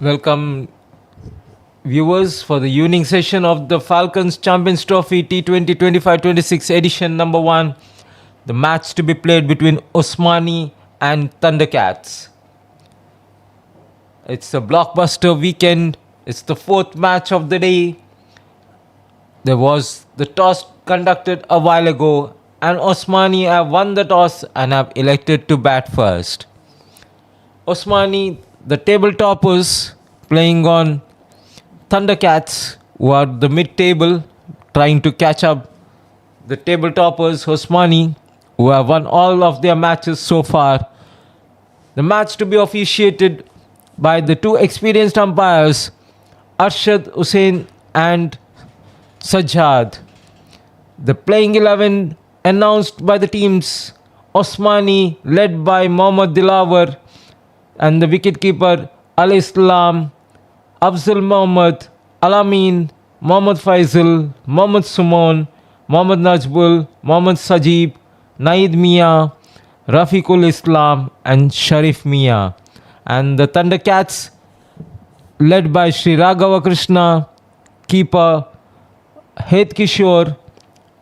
Welcome, viewers, for the evening session of the Falcons Champions Trophy T20 25-26 edition number 1. The match to be played between Osmani and Thundercats. It's a blockbuster weekend. It's the fourth match of the day. There was the toss conducted a while ago, and Osmani have won the toss and have elected to bat first. Osmani, the table toppers, playing on Thundercats, who are the mid-table, trying to catch up the table toppers, Osmani, who have won all of their matches so far. The match to be officiated by the two experienced umpires, Arshad Hussain and Sajjad. The playing 11 announced by the teams: Osmani, led by Mohammad Dilawar, and the wicketkeeper Al Islam, Afzal Mohammad, Alamin, Mohammad Faisal, Mohammad Sumon, Mohammad Najbul, Mohammad Sajib, Naid Mia, Rafiqul Islam, and Sharif Mia. And the Thundercats, led by Sri Raghava Krishna, keeper Het Kishore,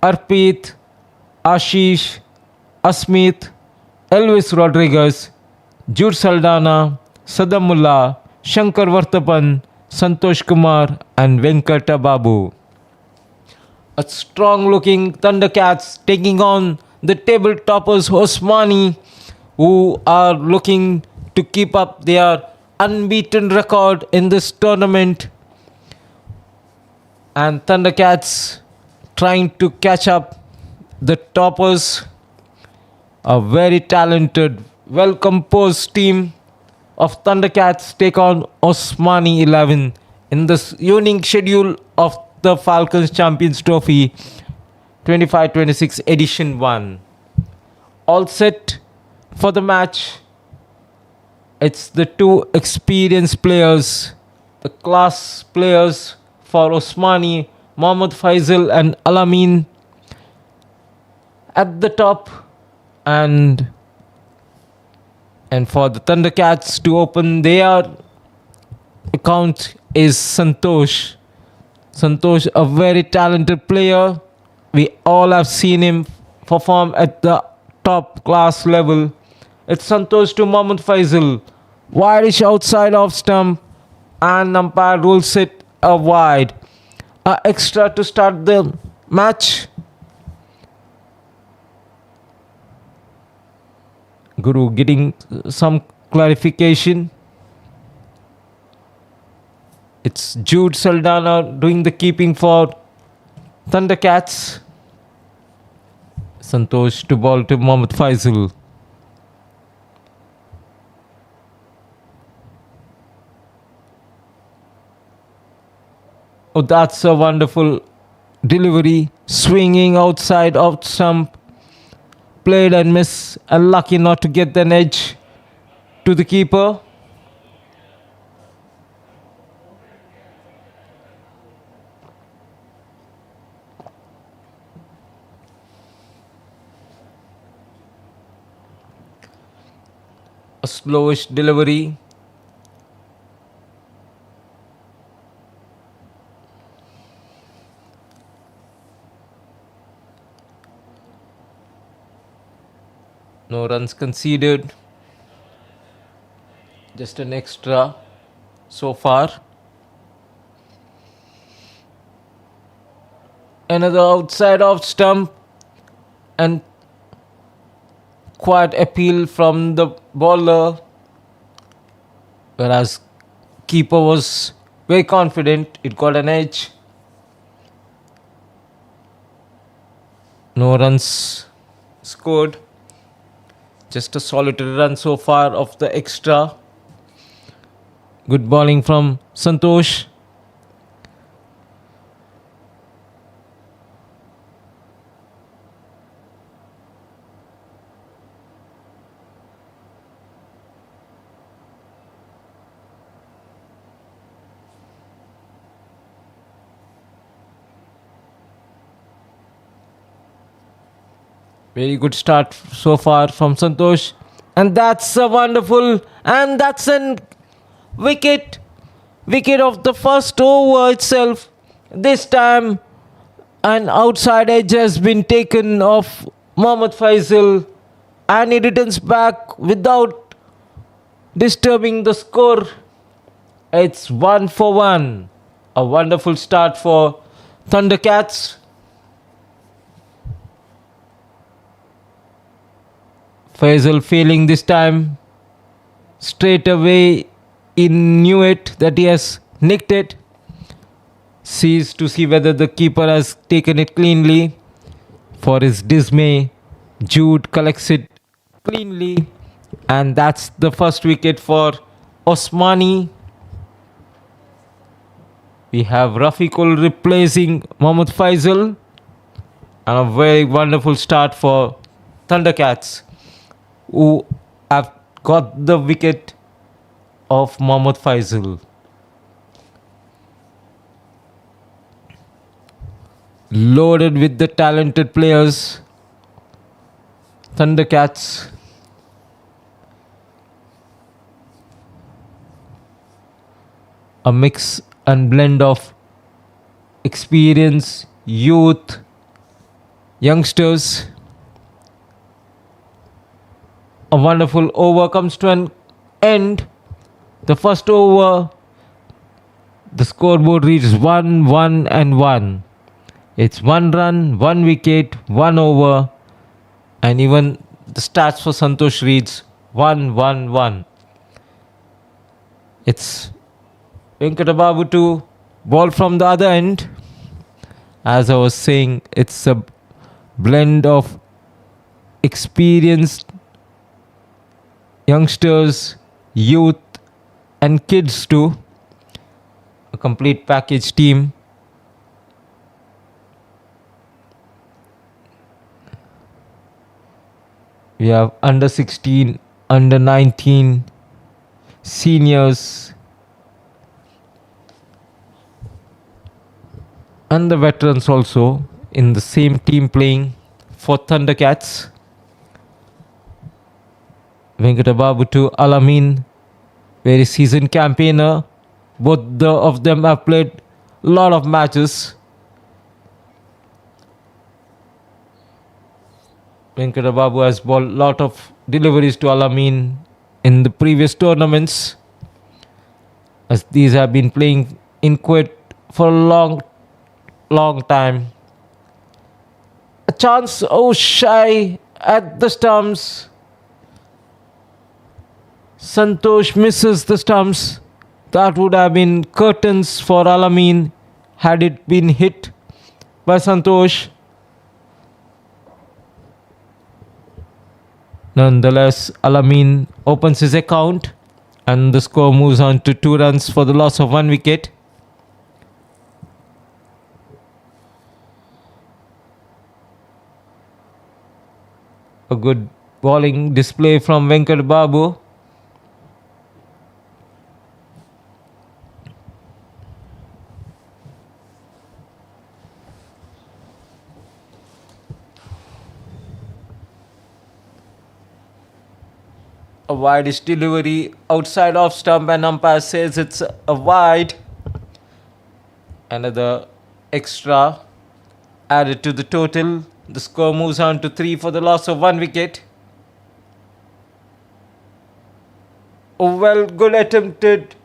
Arpit, Ashish, Asmit, Elvis Rodriguez, Jude Saldana, Sadamullah, Shankar Vartapan, Santosh Kumar, and Venkata Babu. A strong looking Thundercats taking on the table toppers Osmani, who are looking to keep up their unbeaten record in this tournament. And Thundercats trying to catch up the toppers. A very talented, well composed team of Thundercats take on Osmani 11 in this evening schedule of the Falcons Champions Trophy 25-26 edition 1. All set for the match. It's the two experienced players, the class players for Osmani, Mohammad Faisal and Alamin at the top, and for the Thundercats to open their account is Santosh. Santosh, a very talented player. We all have seen him perform at the top class level. It's Santosh to Mohammad Faisal. Wideish outside off stump, and umpire rules it a wide. Extra to start the match. Guru getting some clarification. It's Jude Saldana doing the keeping for Thundercats. Santosh to ball to Mohammad Faisal. Oh, that's a wonderful delivery. Swinging outside off stump. Played and missed, and lucky not to get an edge to the keeper. A slowish delivery. No runs conceded. Just an extra so far. Another outside off stump, and quiet appeal from the bowler, whereas keeper was very confident it got an edge. No runs scored. Just a solitary run so far of the extra. Good bowling from Santosh. Very good start so far from Santosh. And that's a wonderful, and that's an wicket wicket of the first over itself. This time, an outside edge has been taken off Mohammad Faisal, and he returns back without disturbing the score. It's 1 for 1. A wonderful start for Thundercats. Faisal failing this time. Straight away, he knew it that he has nicked it. Sees to see whether the keeper has taken it cleanly. For his dismay, Jude collects it cleanly, and that's the first wicket for Osmani. We have Rafiqul replacing Mohammad Faisal, and a very wonderful start for Thundercats, who have got the wicket of Mohammad Faisal. Loaded with the talented players, Thundercats. A mix and blend of experience, youth, youngsters. A wonderful over comes to an end. The first over, the scoreboard reads 1, 1 and 1. It's 1 run, 1 wicket, 1 over, and even the stats for Santosh reads 1, 1, 1. It's Venkatababu to ball from the other end. As I was saying, it's a blend of experienced youngsters, youth, and kids too. A complete package team. We have under 16, under 19, seniors, and the veterans also in the same team playing for Thundercats. Venkatababu to Alamin, very seasoned campaigner. Both of them have played a lot of matches. Venkatababu has bowled a lot of deliveries to Alamin in the previous tournaments, as these have been playing in Kuwait for a long time. A chance, oh shy at the stumps. Santosh misses the stumps. That would have been curtains for Alamin had it been hit by Santosh. Nonetheless, Alamin opens his account and the score moves on to 2 runs for the loss of 1 wicket. A good bowling display from Venkat Babu. A wide delivery outside off stump, and umpire says it's a wide. Another extra added to the total. The score moves on to 3 for the loss of 1 wicket. Good attempted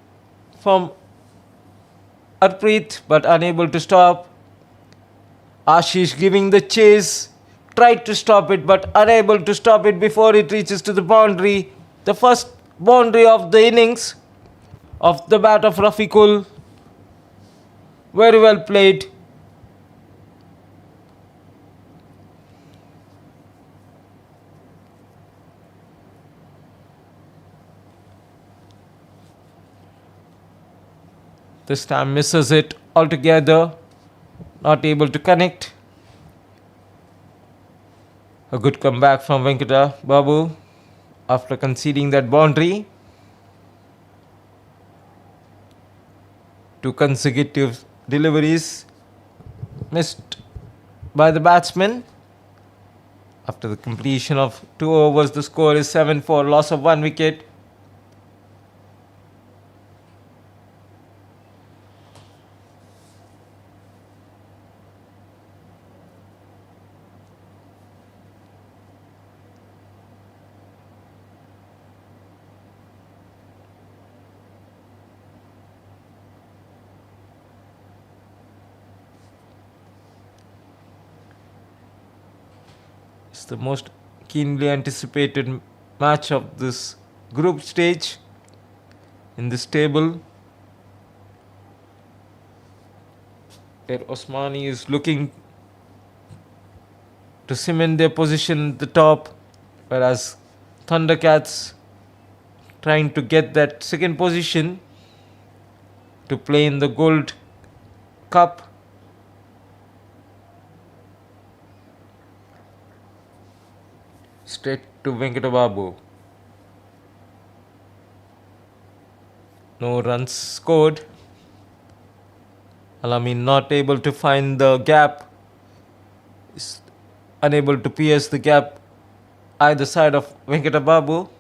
from Arpreet, but unable to stop. Ashish giving the chase, tried to stop it but unable to stop it before it reaches to the boundary. The first boundary of the innings of the bat of Rafiqul. Very well played. This time misses it altogether. Not able to connect. A good comeback from Venkata Babu after conceding that boundary. 2 consecutive deliveries missed by the batsman. After the completion of 2 overs, the score is 7 for loss of 1 wicket. It's the most keenly anticipated match of this group stage in this table. Where Osmani is looking to cement their position at the top, whereas Thundercats trying to get that second position to play in the Gold Cup. Straight to Venkatababu. No runs scored. Alamin not able to find the gap. Is unable to pierce the gap either side of Venkatababu.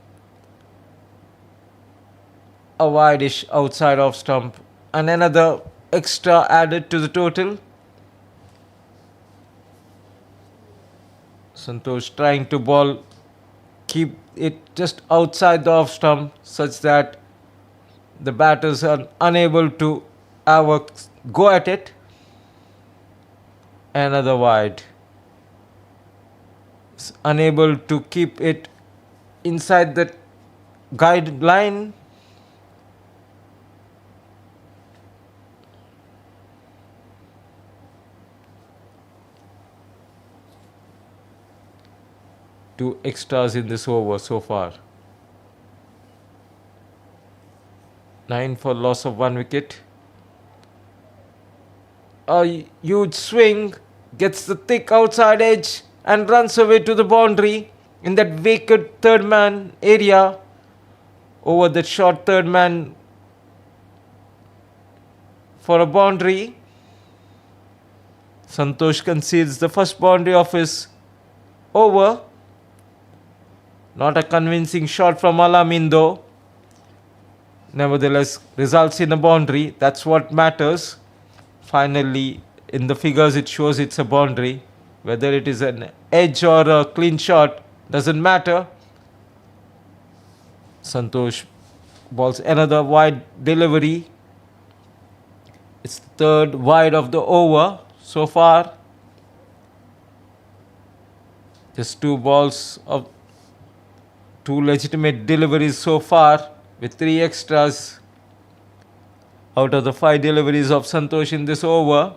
A wide-ish outside off stump and another extra added to the total. Santosh trying to ball, keep it just outside the off stump such that the batters are unable to have a go at it. Another wide. It's unable to keep it inside the guideline. Two extras in this over so far. 9 for loss of 1 wicket. A huge swing, gets the thick outside edge and runs away to the boundary in that vacant third man area. Over that short third man for a boundary. Santosh concedes the first boundary of his over. Not a convincing shot from Alamin though. Nevertheless, results in a boundary. That's what matters. Finally, in the figures it shows it's a boundary. Whether it is an edge or a clean shot doesn't matter. Santosh balls another wide delivery. It's the third wide of the over so far. Just two legitimate deliveries so far with 3 extras out of the 5 deliveries of Santosh in this over.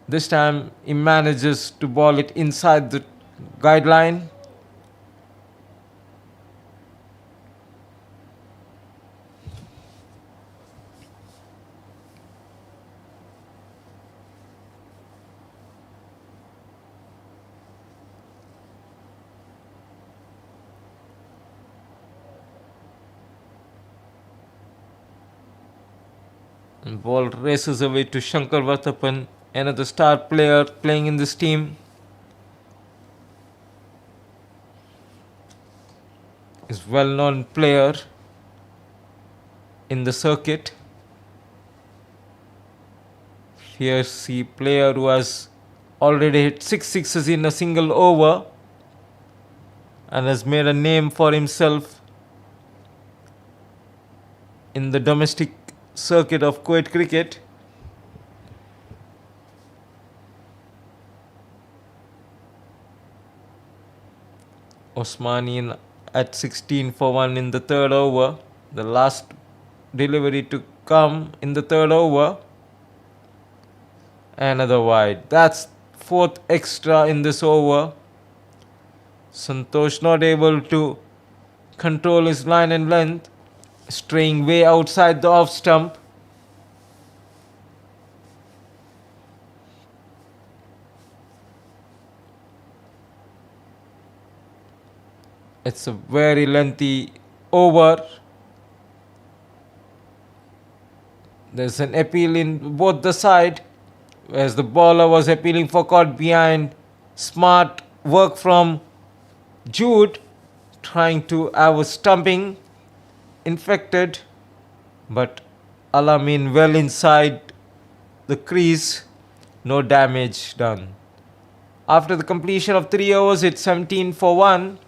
This time he manages to ball it inside the guideline. And ball races away to Shankar Vathapan, another star player playing in this team. Is well-known player in the circuit. Here's the player who has already hit 6 sixes in a single over and has made a name for himself in the domestic circuit of Kuwait cricket. Osmani at 16 for 1 in the third over. The last delivery to come in the third over. Another wide. That's 4th extra in this over. Santosh not able to control his line and length, straying way outside the off stump. It's a very lengthy over. There's an appeal in both the side, whereas the bowler was appealing for caught behind. Smart work from Jude, trying to have a stumping infected, but Alamin well inside the crease, no damage done. After the completion of 3 overs, it's 17 for 1.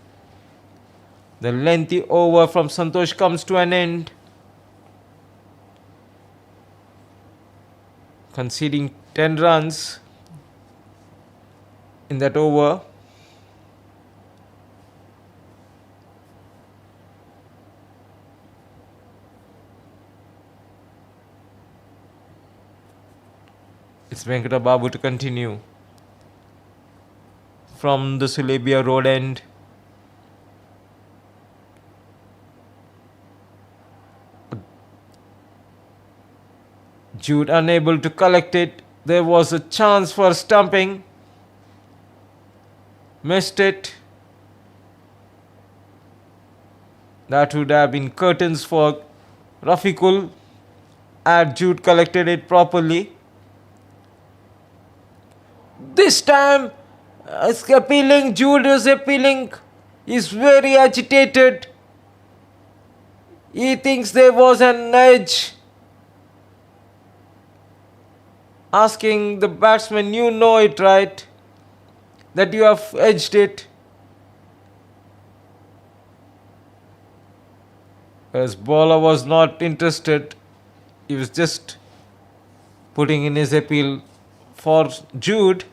The lengthy over from Santosh comes to an end. conceding 10 runs in that over. It's Venkata Babu to continue from the Sulebia road end. Jude unable to collect it. There was a chance for stumping. Missed it. That would have been curtains for Rafiqul had Jude collected it properly. This time, appealing. Jude is appealing. He's very agitated. He thinks there was an edge. Asking the batsman, you know it, right? That you have edged it. Whereas bowler was not interested. He was just putting in his appeal for Jude.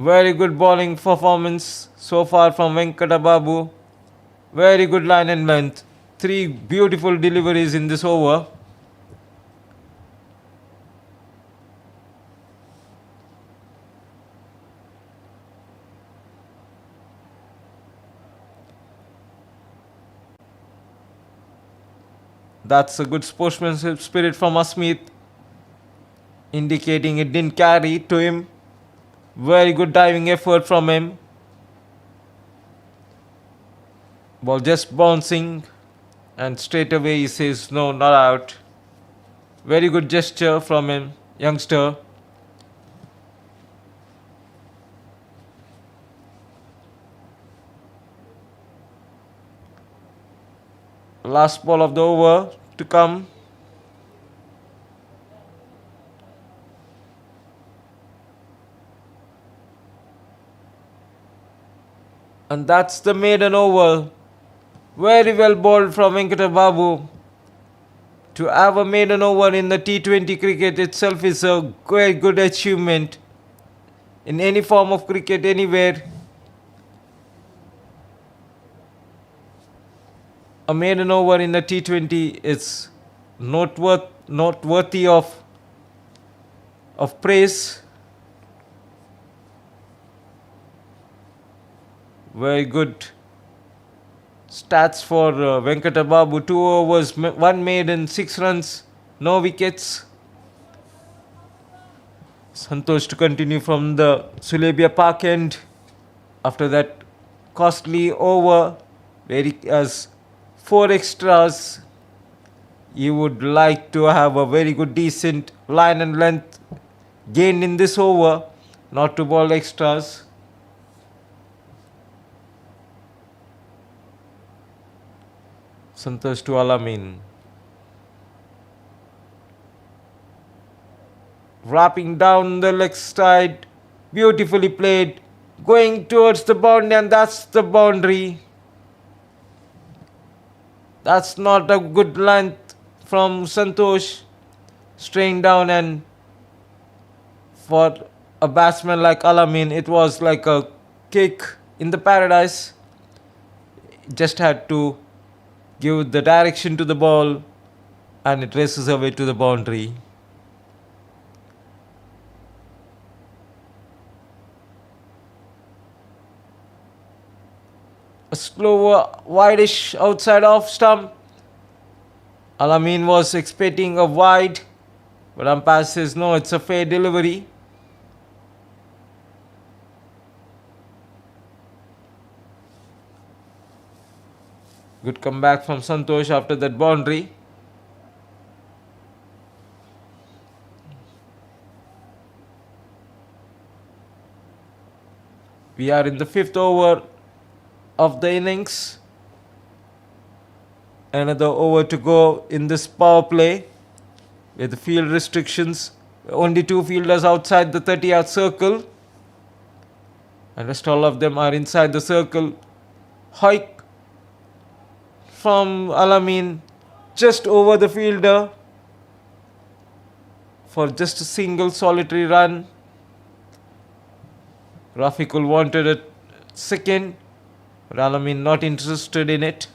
Very good bowling performance so far from Venkata Babu. Very good line and length. 3 beautiful deliveries in this over. That's a good sportsmanship spirit from Asmith, indicating it didn't carry to him. Very good diving effort from him. Ball just bouncing, and straight away he says no, not out. Very good gesture from him, youngster. Last ball of the over to come. And that's the maiden over. Very well bowled from Venkata Babu. To have a maiden over in the T20 cricket itself is a very good achievement. In any form of cricket, anywhere. A maiden over in the T20 is noteworthy of praise. Very good stats for Venkata Babu. 2 overs, 1 maiden, 6 runs, no wickets. Santosh to continue from the Sulebia Park end. After that costly over, where he has 4 extras, you would like to have a very good decent line and length gained in this over, not to bowl extras. Santosh to Alamin. Wrapping down the leg side, beautifully played, going towards the boundary, and that's the boundary. That's not a good length from Santosh. Straying down, and for a batsman like Alamin, it was like a kick in the paradise. Just had to give the direction to the ball, and it races away to the boundary. A slower, wideish outside off stump. Alamin was expecting a wide, but umpire says no, it's a fair delivery. Good comeback from Santosh after that boundary. We are in the 5th over of the innings. Another over to go in this power play with the field restrictions. Only 2 fielders outside the 30-yard circle, and rest all of them are inside the circle. Hike from Alamin, just over the fielder for just a single solitary run. Rafiqul wanted a second, but Alamin not interested in it.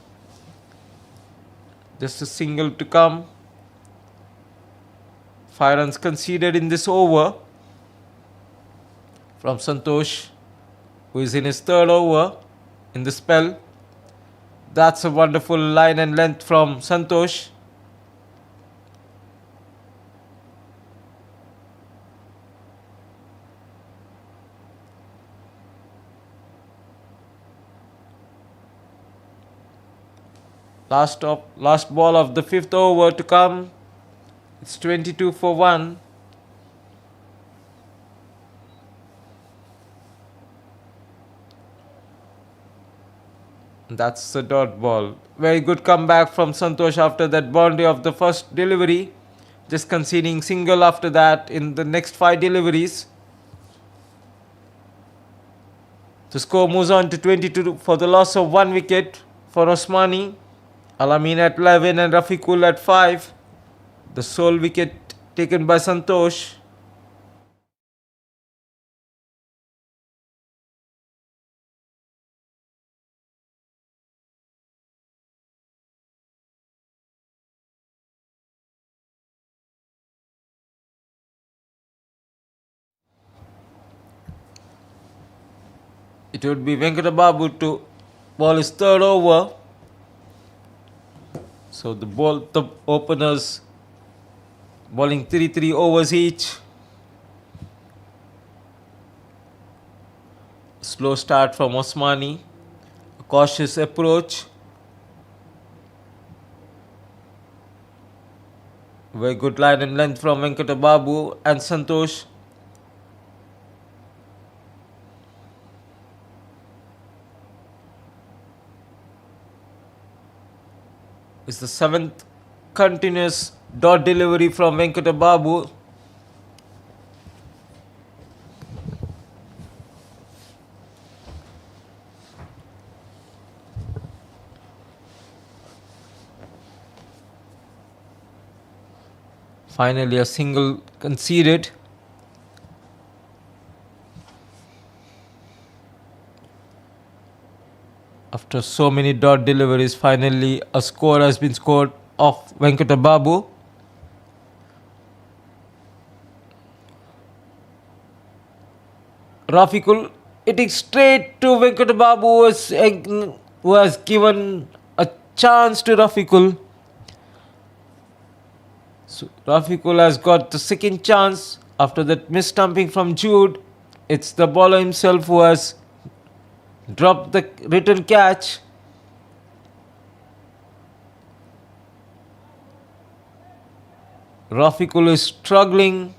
Just a single to come. 5 runs conceded in this over from Santosh, who is in his third over in the spell. That's a wonderful line and length from Santosh. Last ball of the 5th over to come. It's 22 for 1. That's the dot ball. Very good comeback from Santosh after that boundary of the first delivery. Just conceding single after that in the next 5 deliveries. The score moves on to 22 for the loss of 1 wicket for Osmani. Alamin at 11 and Rafiqul at 5. The sole wicket taken by Santosh. It would be Venkatababu to ball his third over. So the openers bowling 3 overs each. Slow start from Osmani. A cautious approach. Very good line and length from Venkatababu and Santosh. It's the 7th continuous dot delivery from Venkatababu. Finally a single conceded. After so many dot deliveries, finally a score has been scored off Venkatababu. Rafiqul hitting straight to Venkatababu, who has given a chance to Rafiqul. So Rafiqul has got the second chance after that mistumping from Jude. It's the bowler himself who has dropped the return catch. Rafiqul is struggling.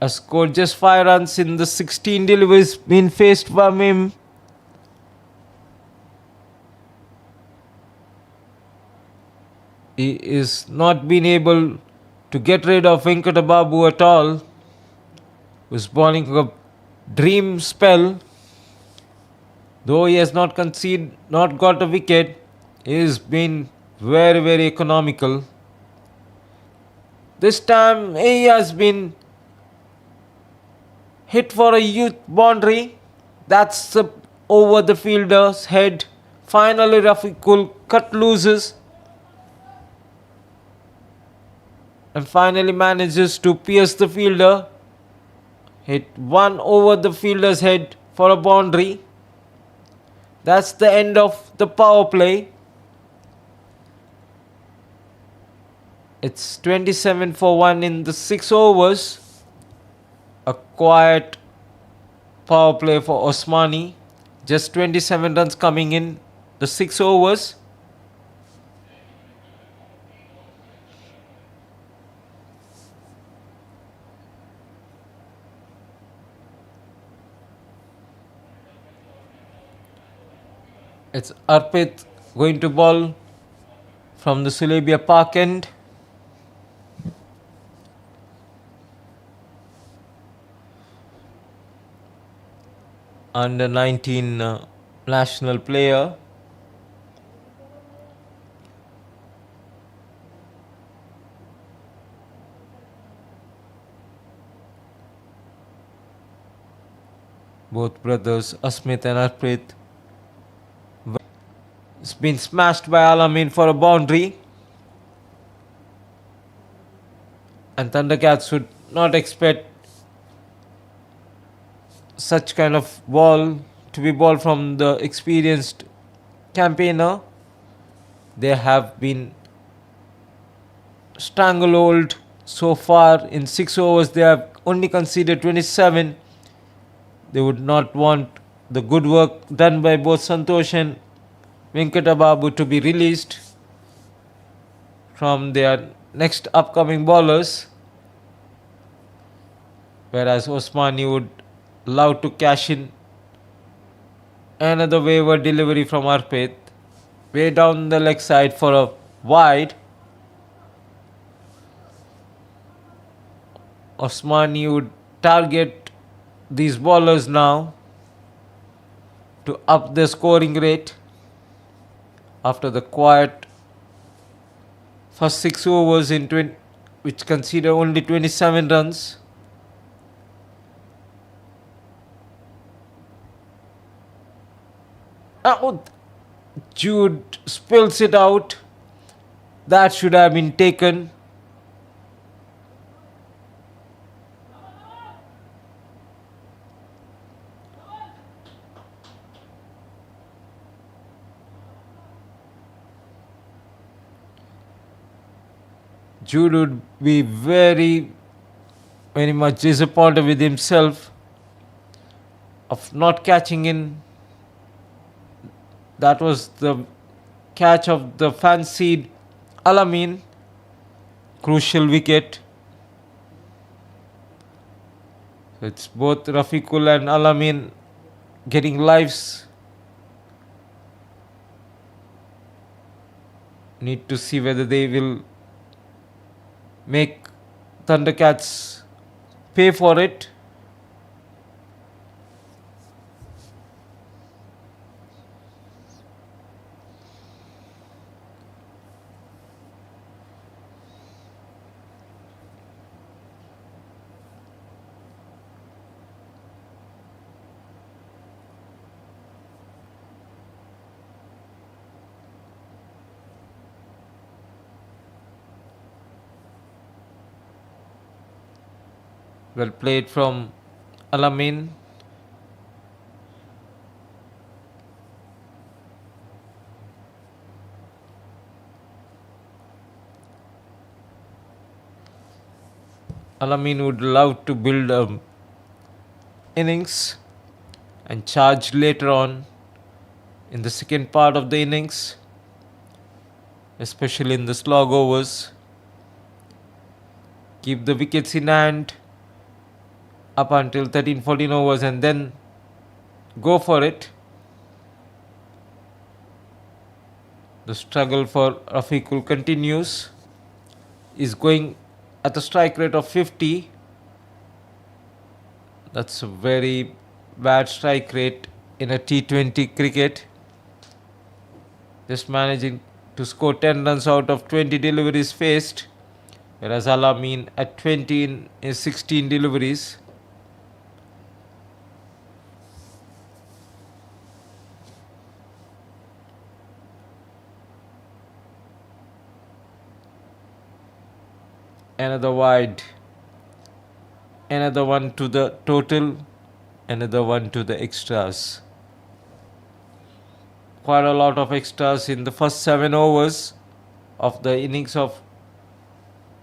Has scored just 5 runs in the 16 deliveries being faced by him. He is not been able to get rid of Venkatababu at all. Was bowling a dream spell. Though he has not got a wicket, he has been very economical. This time he has been hit for a youth boundary. That's over the fielder's head. Finally Rafiqul cut loses and finally manages to pierce the fielder. Hit one over the fielder's head for a boundary. That's the end of the power play. It's 27 for 1 in the 6 overs. A quiet power play for Osmani. Just 27 runs coming in the 6 overs. It's Arpit going to bowl from the Sulebia Park end. Under 19 national player. Both brothers, Asmit and Arpit, it's been smashed by Alamin for a boundary. And Thundercats should not expect such kind of ball to be ball from the experienced campaigner. They have been stranglehold so far. In 6 overs they have only conceded 27. They would not want the good work done by both Santosh and Venkatababu to be released from their next upcoming bowlers, whereas Osmani would love to cash in another waiver delivery from Arpit way down the leg side for a wide. Osmani would target these bowlers now to up the scoring rate after the quiet first 6 overs in 20, which conceded only 27 runs. Oh, Jude spills it out. That should have been taken. Jude would be very much disappointed with himself of not catching in. That was the catch of the fancied Alamin. Crucial wicket. So it's both Rafiqul and Alamin getting lives. Need to see whether they will make Thundercats pay for it. Well played from Alamin. Alamin would love to build a innings and charge later on in the second part of the innings, especially in the slog overs. Keep the wickets in hand up until 13-14 overs and then go for it. The struggle for Rafiqul continues. Is going at a strike rate of 50. That's a very bad strike rate in a T20 cricket. Just managing to score 10 runs out of 20 deliveries faced, whereas Alamin at 20 in his 16 deliveries. Another wide, another one to the total, another one to the extras. Quite a lot of extras in the first 7 overs of the innings of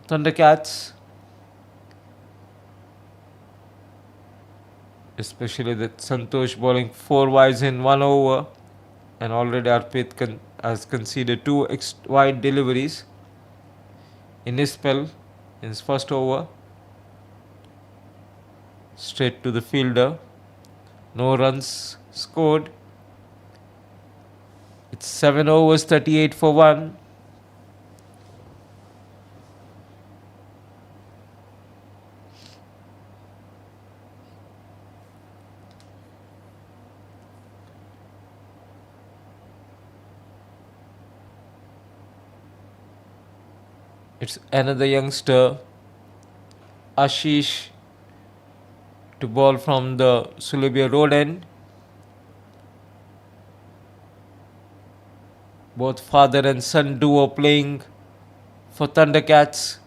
Thundercats, especially that Santosh bowling 4 wides in 1 over, and already Arpit has conceded 2 wide deliveries in his spell. In his first over, straight to the fielder, no runs scored. It's 7 overs, 38 for 1. It's another youngster, Ashish, to ball from the Sulabia road end. Both father and son duo playing for Thundercats.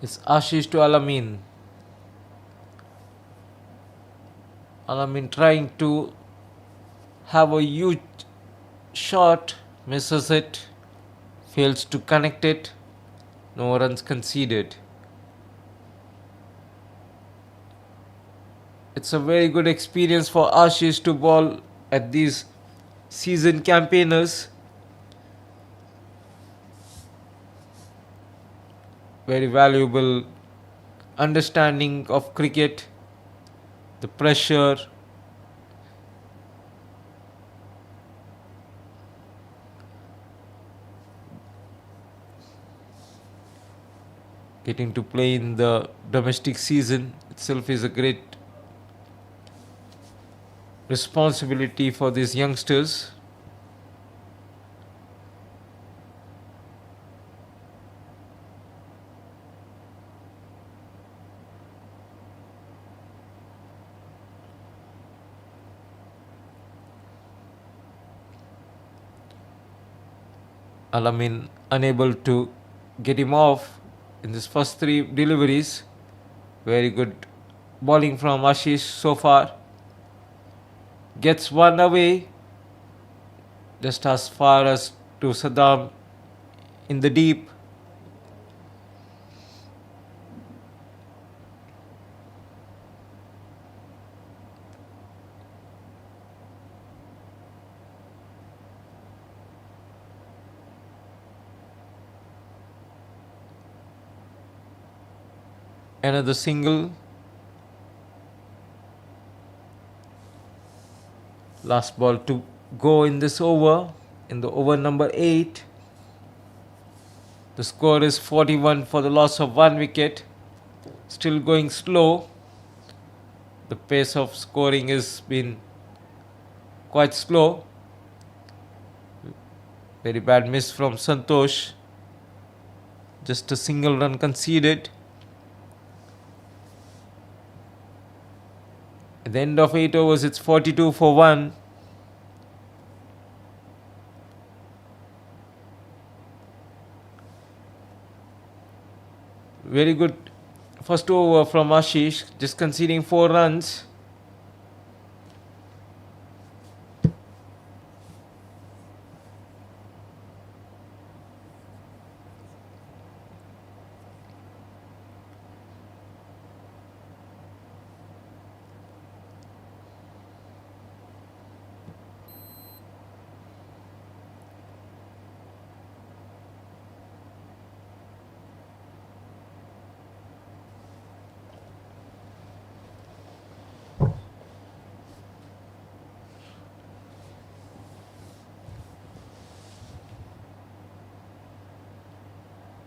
It's Ashish to Alamin. Alamin trying to have a huge shot, misses it, fails to connect it, no runs conceded. It's a very good experience for Ashish to bowl at these season campaigners. Very valuable understanding of cricket, the pressure, getting to play in the domestic season itself is a great responsibility for these youngsters. Alamin unable to get him off in his first three deliveries. Very good bowling from Ashish so far. Gets one away, just as far as to Saddam in the deep. Another single. Last ball to go in this over, in the over number 8. The score is 41 for the loss of 1 wicket. Still going slow. The pace of scoring has been quite slow. Very bad miss from Santosh. Just a single run conceded. At the end of 8 overs, it's 42 for 1. Very good first over from Ashish, just conceding 4 runs.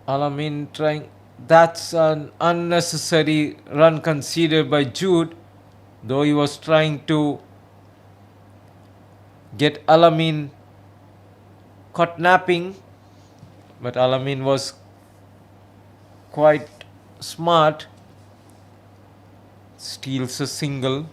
Alamin trying. That's an unnecessary run conceded by Jude, though he was trying to get Alamin caught napping, but Alamin was quite smart. Steals a single.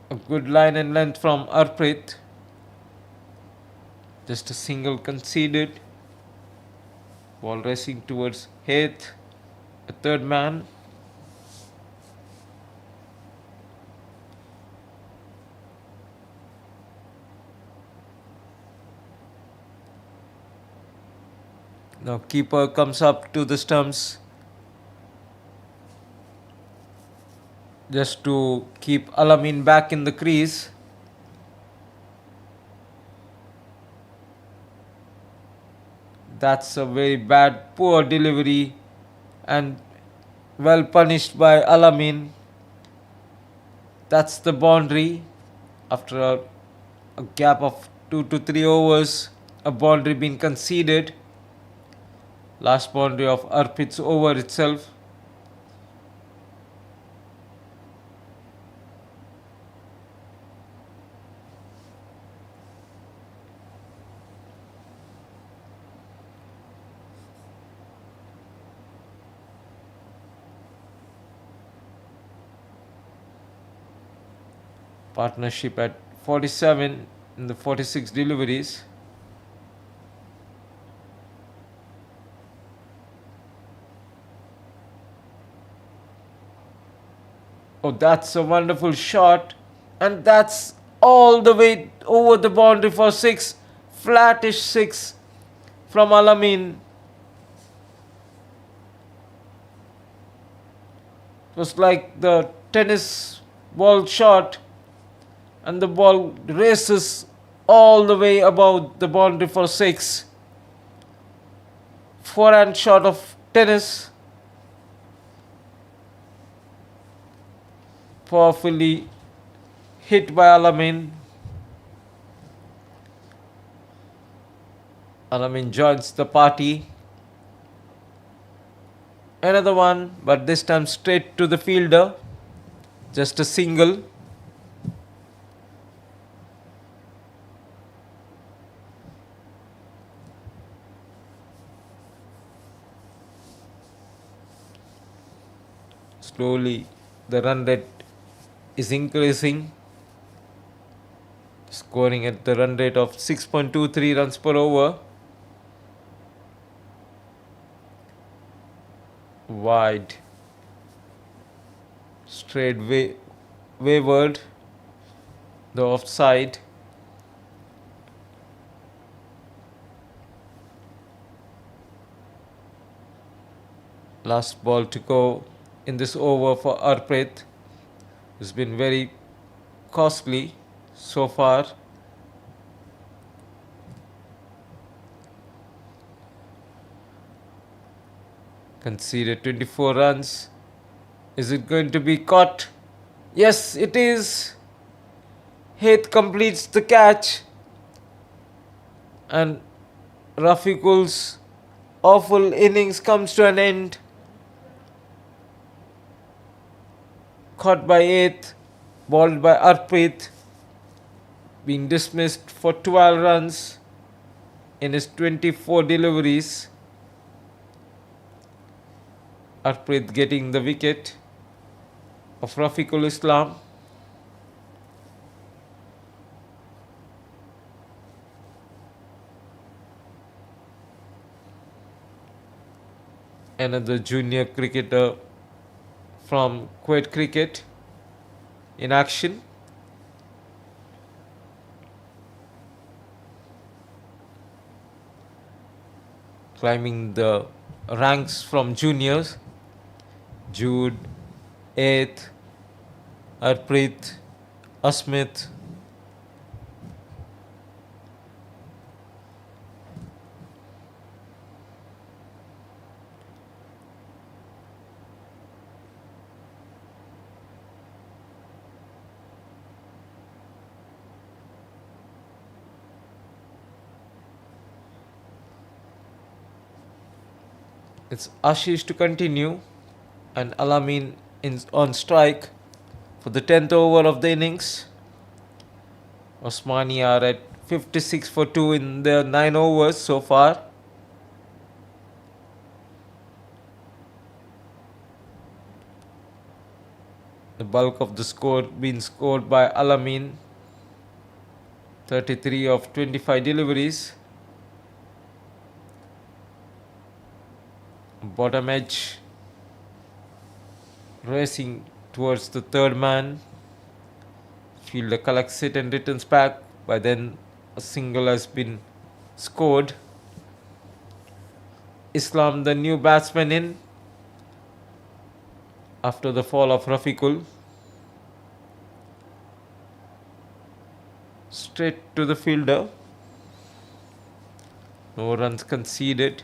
A good line and length from Arprit. Just a single conceded. Ball racing towards Heath, a third man. Now keeper comes up to the stumps. just to keep Alamin back in the crease. That's a very bad, poor delivery and well punished by Alamin. That's the boundary. After a gap of 2 to 3 overs, a boundary being conceded. Last boundary of Arpit's over itself. Partnership at 47 in the 46 deliveries. Oh, that's a wonderful shot. And that's all the way over the boundary for 6. Flattish 6 from Alamin. It was like the tennis ball shot, and the ball races all the way above the boundary for 6. Forehand shot of tennis. Powerfully hit by Alamin. Alamin joins the party. Another one, but this time straight to the fielder. Just a single. Slowly the run rate is increasing, scoring at the run rate of 6.23 runs per over. Wide, straight wayward, the offside. Last ball to go in this over for Arpit. It's been very costly so far. Conceded 24 runs. Is it going to be caught? Yes, it is. Haith completes the catch. And Rafiqul's awful innings comes to an end. Caught by Haith, bowled by Arpit, being dismissed for 12 runs in his 24 deliveries. Arpit getting the wicket of Rafiqul Islam. Another junior cricketer from Kuwait cricket in action. Climbing the ranks from juniors. Jude, Aith, Arprit, Asmit. It's Ashish to continue, and Alamin on strike for the 10th over of the innings. Osmani are at 56 for 2 in their 9 overs so far. The bulk of the score being scored by Alamin. 33 of 25 deliveries. Bottom edge racing towards the third man. Fielder collects it and returns back. By then a single has been scored. Islam, the new batsman, in after the fall of Rafiqul. straight to the fielder. No runs conceded.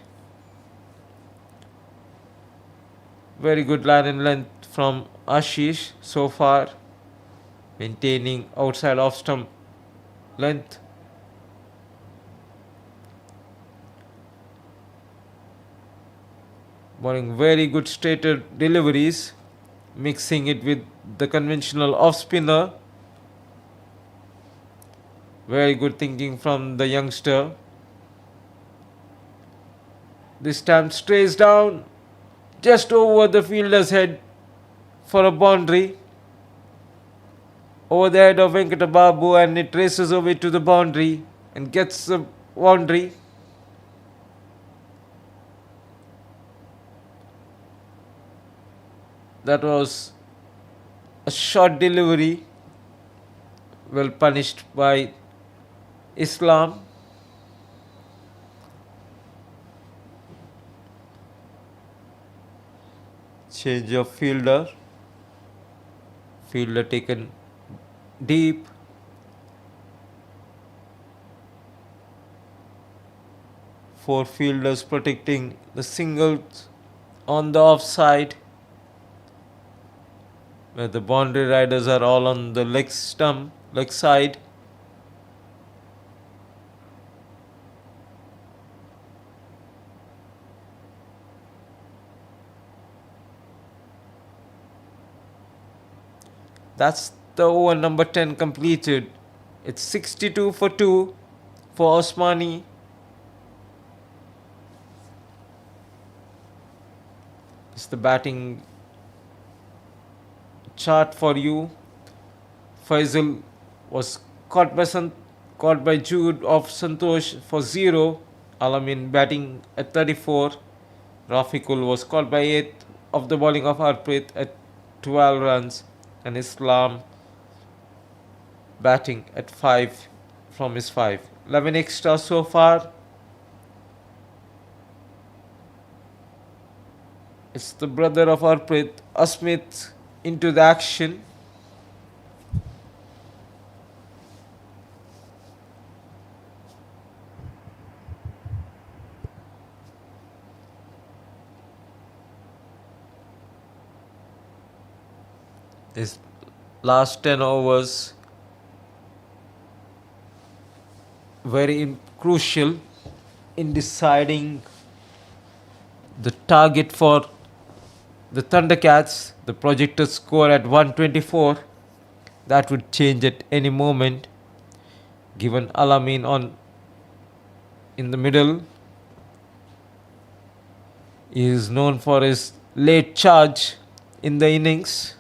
Very good line and length from Ashish so far, maintaining outside off stump length. Bowling very good straighter deliveries, mixing it with the conventional off spinner. Very good thinking from the youngster. This time strays down just over the fielder's head for a boundary. Over the head of Venkatababu, and it races away to the boundary and gets the boundary. That was a short delivery, well punished by Islam. Change of fielder. Fielder taken deep. Four fielders protecting the singles on the offside, where the boundary riders are all on the leg side. That's the over number 10 completed. It's 62 for 2 for Osmani. It's the batting chart for you. Faisal was caught by Jude of Santosh for 0. Alamin batting at 34. Rafiqul was caught by 8 of the bowling of Harpreet at 12 runs. And Islam batting at 5 from his 5. 11 extra so far. It's the brother of Harpreet, Asmit, into the action. His last 10 overs very crucial in deciding the target for the Thundercats. The projected score at 124. That would change at any moment, given Alamin on in the middle. He is known for his late charge in the innings.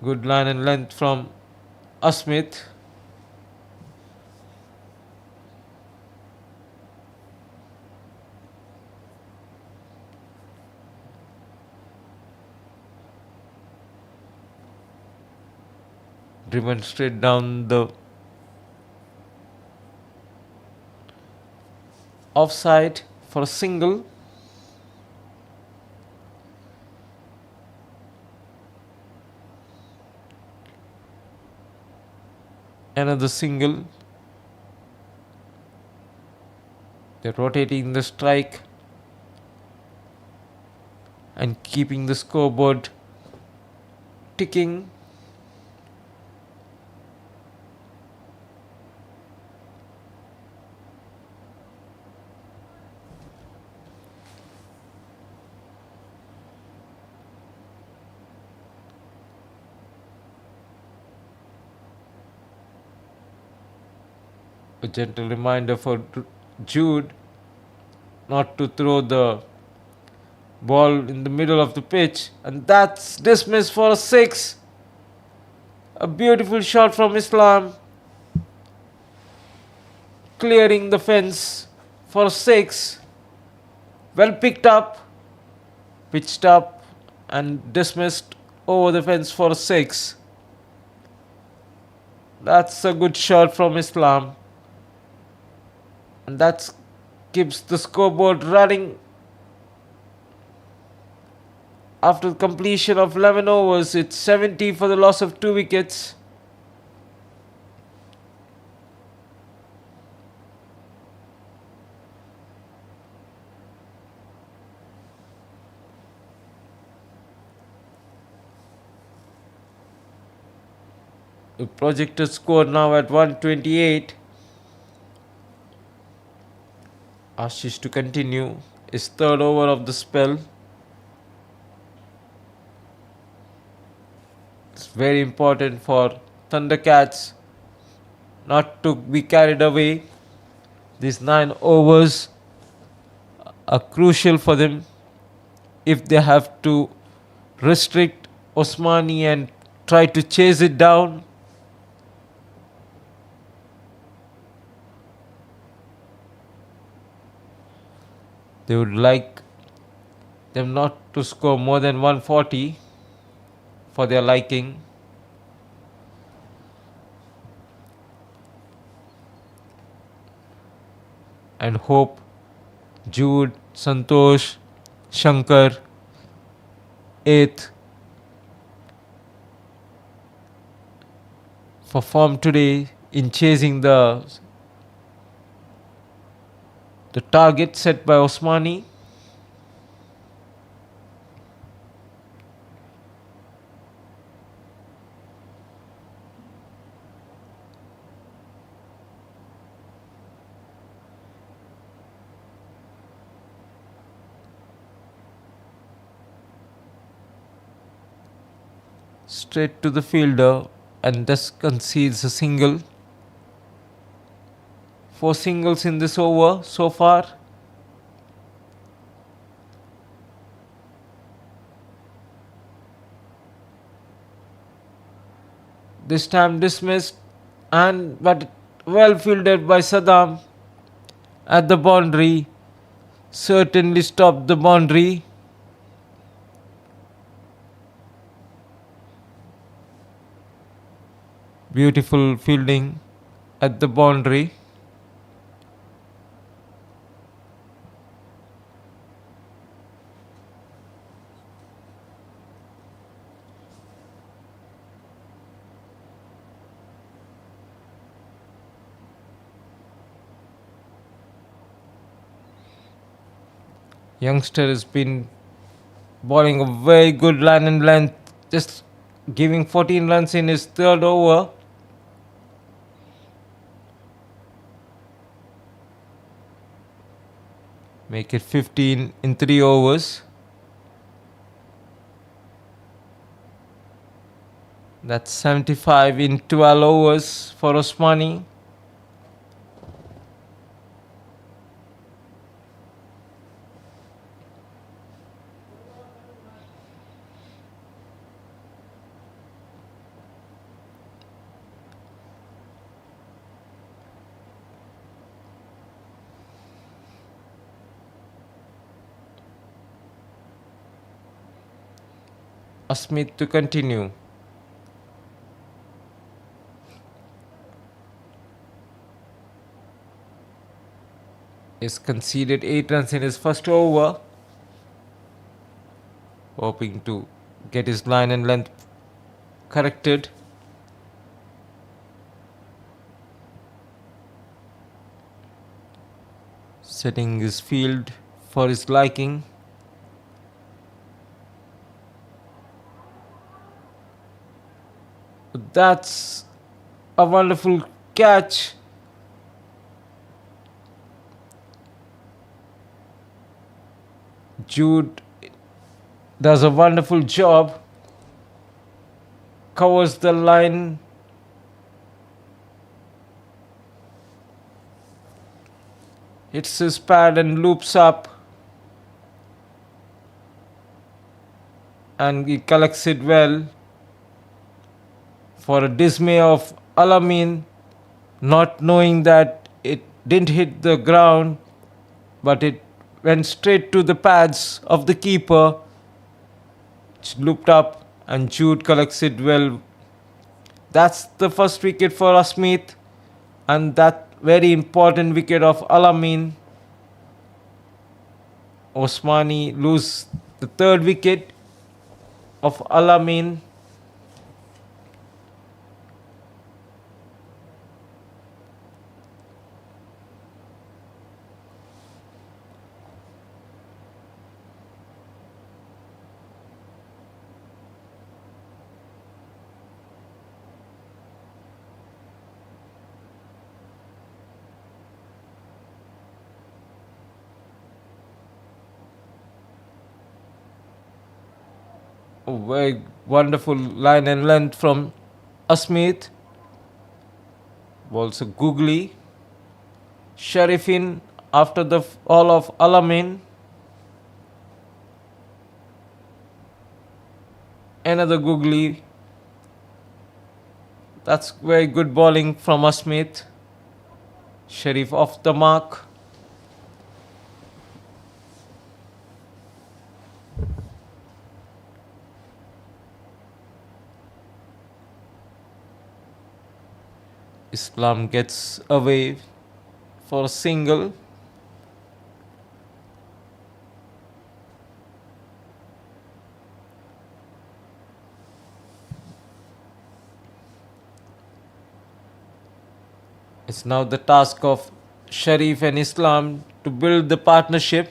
Good line and length from Asmit. Driven straight down the offside for a single. Another single. They're rotating the strike and keeping the scoreboard ticking. A gentle reminder for Jude not to throw the ball in the middle of the pitch, and that's dismissed for a 6. A beautiful shot from Islam, clearing the fence for a 6. Well picked up, pitched up and dismissed over the fence for a 6. That's a good shot from Islam. And that keeps the scoreboard running. After completion of 11 overs, it's 70 for the loss of 2 wickets. The projected score now at 128. Ashish to continue his third over of the spell. It's very important for Thundercats not to be carried away. These 9 overs are crucial for them if they have to restrict Osmani and try to chase it down. They would like them not to score more than 140 for their liking. And hope Jude, Santosh, Shankar, 8th for form today in chasing the target set by Osmani. Straight to the fielder and thus concedes a single. 4 singles in this over so far. This time dismissed, but well fielded by Saddam at the boundary. Certainly stopped the boundary. Beautiful fielding at the boundary. Youngster has been bowling a very good line and length, just giving 14 runs in his third over. Make it 15 in 3 overs. That's 75 in 12 overs for Osmani. Smith to continue. He's conceded 8 runs in his first over. Hoping to get his line and length corrected. Setting his field for his liking. That's a wonderful catch. Jude does a wonderful job. Covers the line. Hits his pad and loops up. And he collects it well. For a dismay of Alamin, not knowing that it didn't hit the ground, but it went straight to the pads of the keeper, which looped up, and Jude collects it well. That's the first wicket for Asmith, and that very important wicket of Alamin. Osmani lose the third wicket. of Alamin. A very wonderful line and length from Asmith. Also googly. Sharifin after the fall of Alamin. Another googly. That's very good bowling from Asmith. Sharif off the mark. Islam gets away for a single. It's now the task of Sharif and Islam to build the partnership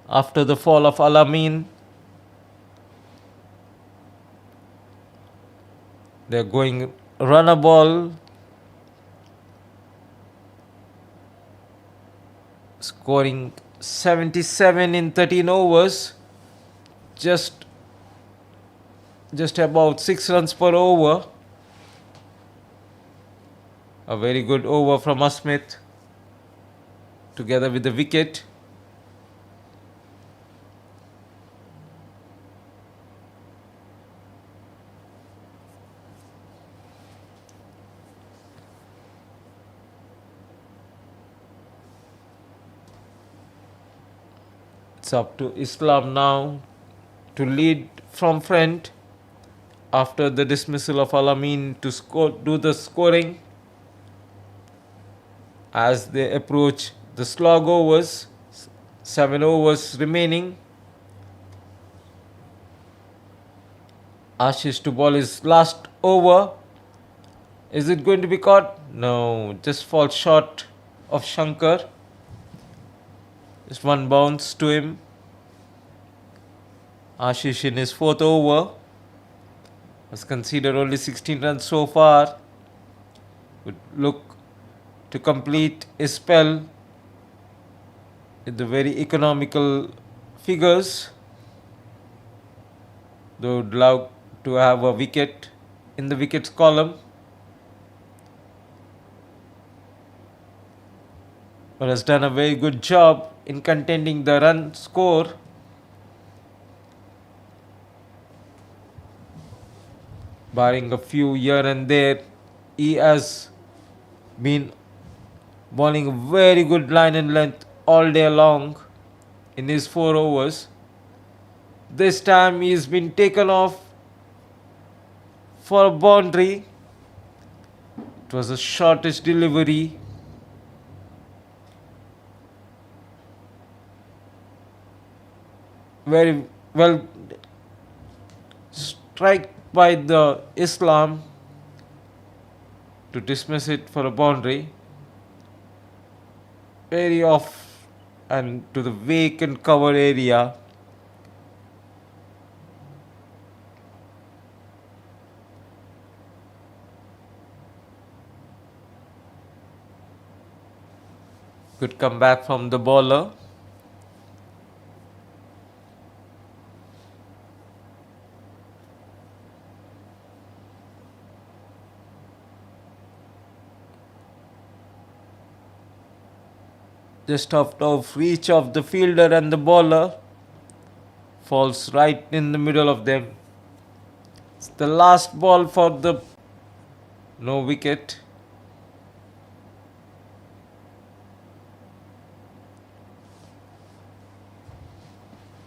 after the fall of Alamin. They're going run a ball, scoring 77 in 13 overs, just about 6 runs per over. A very good over from Asmith together with the wicket. It's up to Islam now to lead from front after the dismissal of Alamin to do the scoring as they approach the slog overs. 7 overs remaining. Ashish to bowl his last over. Is it going to be caught? No, just falls short of Shankar. Just one bounce to him. Ashish in his 4th over has conceded only 16 runs so far. Would look to complete his spell with the very economical figures. They would love to have a wicket in the wickets column. But has done a very good job in contending the run score. Barring a few here and there, he has been bowling a very good line and length all day long in his 4 overs. This time he's been taken off for a boundary. It was the shortest delivery. Very well strike by the Islam to dismiss it for a boundary. Very off and to the vacant cover area. Good comeback from the bowler. Just out of reach of the fielder and the bowler. Falls right in the middle of them. It's the last ball for the no wicket.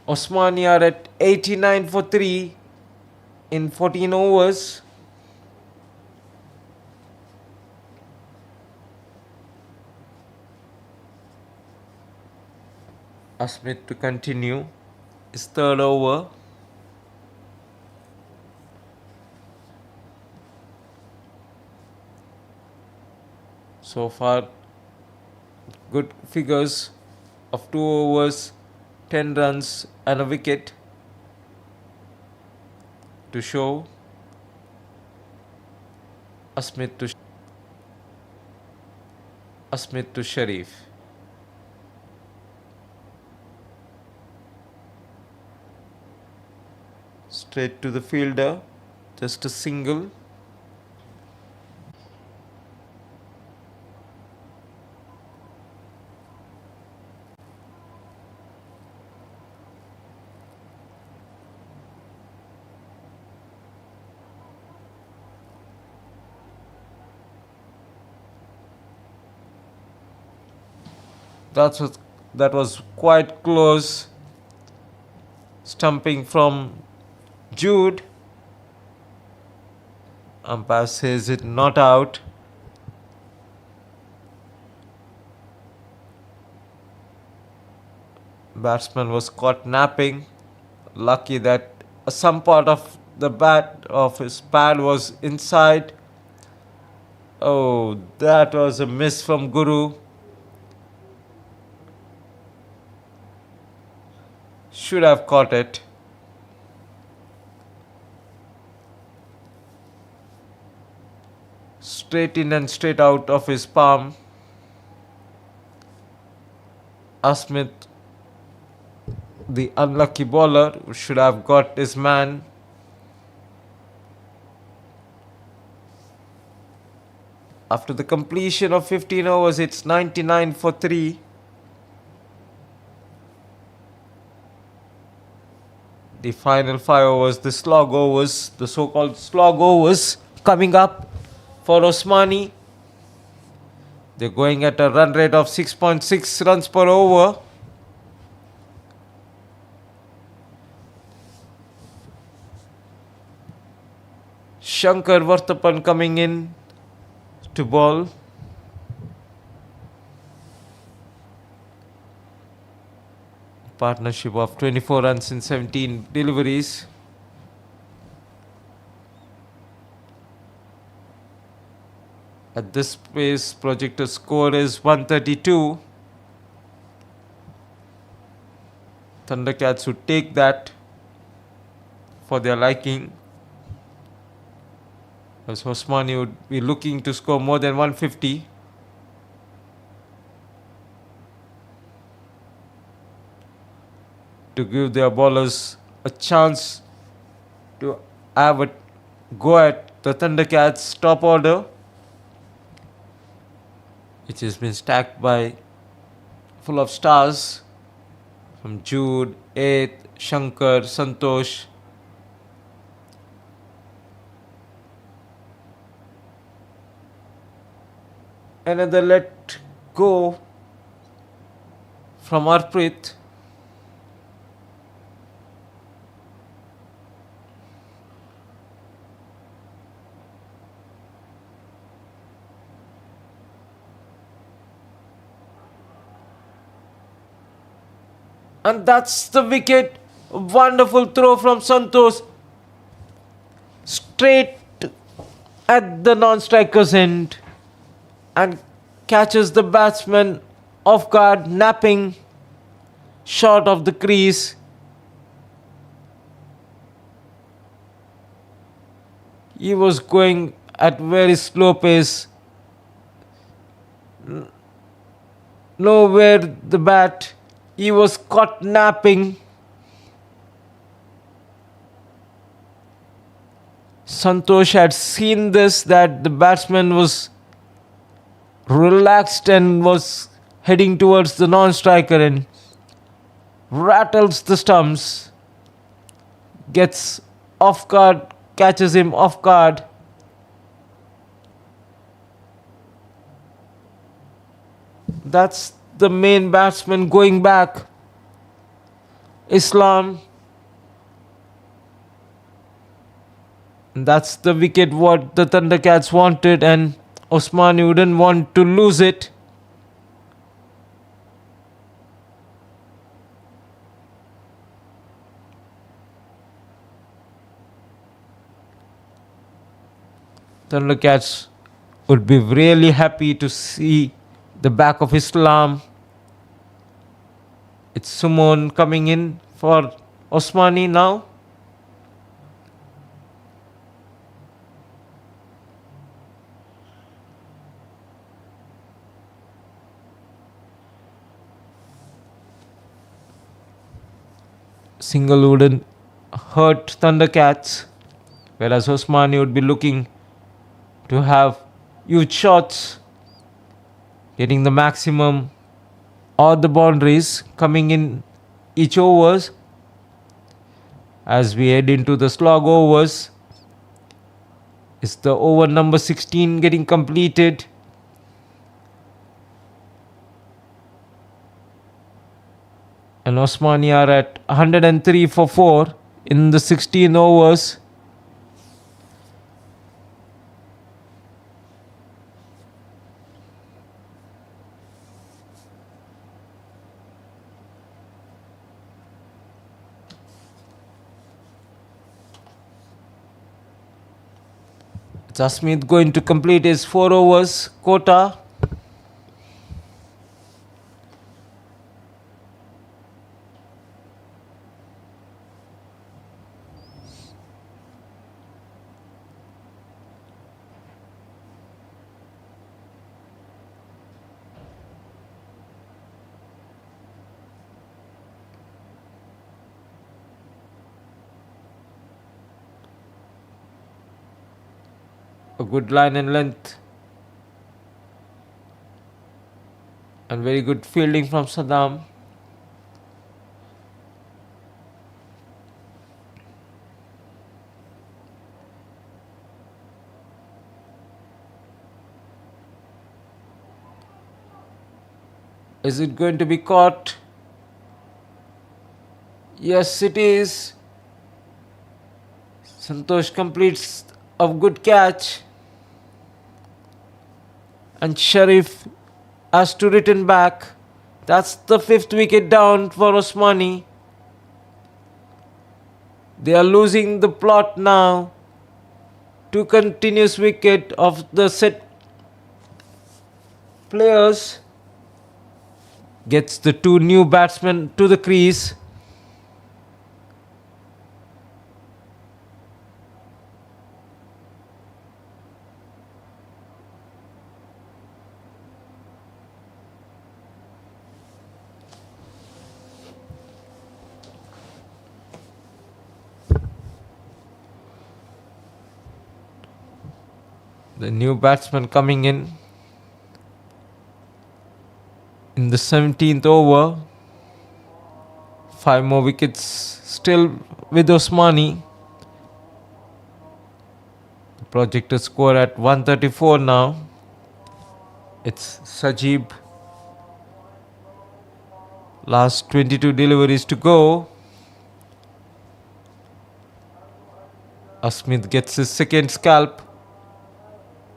Osmani are at 89 for 3 in 14 overs. Asmith to continue his 3rd over. So far, good figures of 2 overs, 10 runs, and a wicket to show Asmit to Sharif. Straight to the fielder, just a single. That was that was quite close. Stumping from Jude. Umpire says it not out. Batsman was caught napping. Lucky that some part of the bat of his pad was inside. Oh, that was a miss from Guru. Should have caught it. Straight in and straight out of his palm. Asmit, the unlucky bowler, should have got his man. After the completion of 15 overs, it's 99 for 3. The final 5 overs, the slog overs, the so-called slog overs coming up for Osmani. They're going at a run rate of 6.6 runs per over. Shankar Vartapan coming in to bowl. Partnership of 24 runs in 17 deliveries. At this pace, projected score is 132. Thundercats would take that for their liking, as Osmani would be looking to score more than 150. To give their bowlers a chance to have a go at the Thundercats' top order, which has been stacked by full of stars from Jude, Aith, Shankar, Santosh. Another let go from Arprit. And that's the wicket. Wonderful throw from Santosh. Straight at the non-striker's end. And catches the batsman off guard, napping short of the crease. He was going at very slow pace. Nowhere the bat. He was caught napping. Santosh had seen this, that the batsman was relaxed and was heading towards the non-striker and rattles the stumps. Gets off guard, catches him off guard. That's the main batsman going back. Islam. That's the wicket what the Thundercats wanted, and Osmani wouldn't want to lose it. Thundercats would be really happy to see the back of Islam. It's Sumon coming in for Osmani now. Single wouldn't hurt Thundercats, whereas Osmani would be looking to have huge shots, getting the maximum or the boundaries coming in each overs. As we head into the slog overs, is the over number 16 getting completed? And Osmani are at 103 for 4 in the 16 overs. Jasmeet going to complete his 4 overs quota. A good line and length and very good fielding from Saddam. Is it going to be caught? Yes, it is. Santosh completes a good catch. And Sharif has to return back. That's the 5th wicket down for Osmani. They are losing the plot now. 2 continuous wicket of the set players. Gets the 2 new batsmen to the crease. The new batsman coming in the 17th over. 5 more wickets still with Osmani. The projected score at 134 now. It's Sajib. Last 22 deliveries to go. Asmith gets his 2nd scalp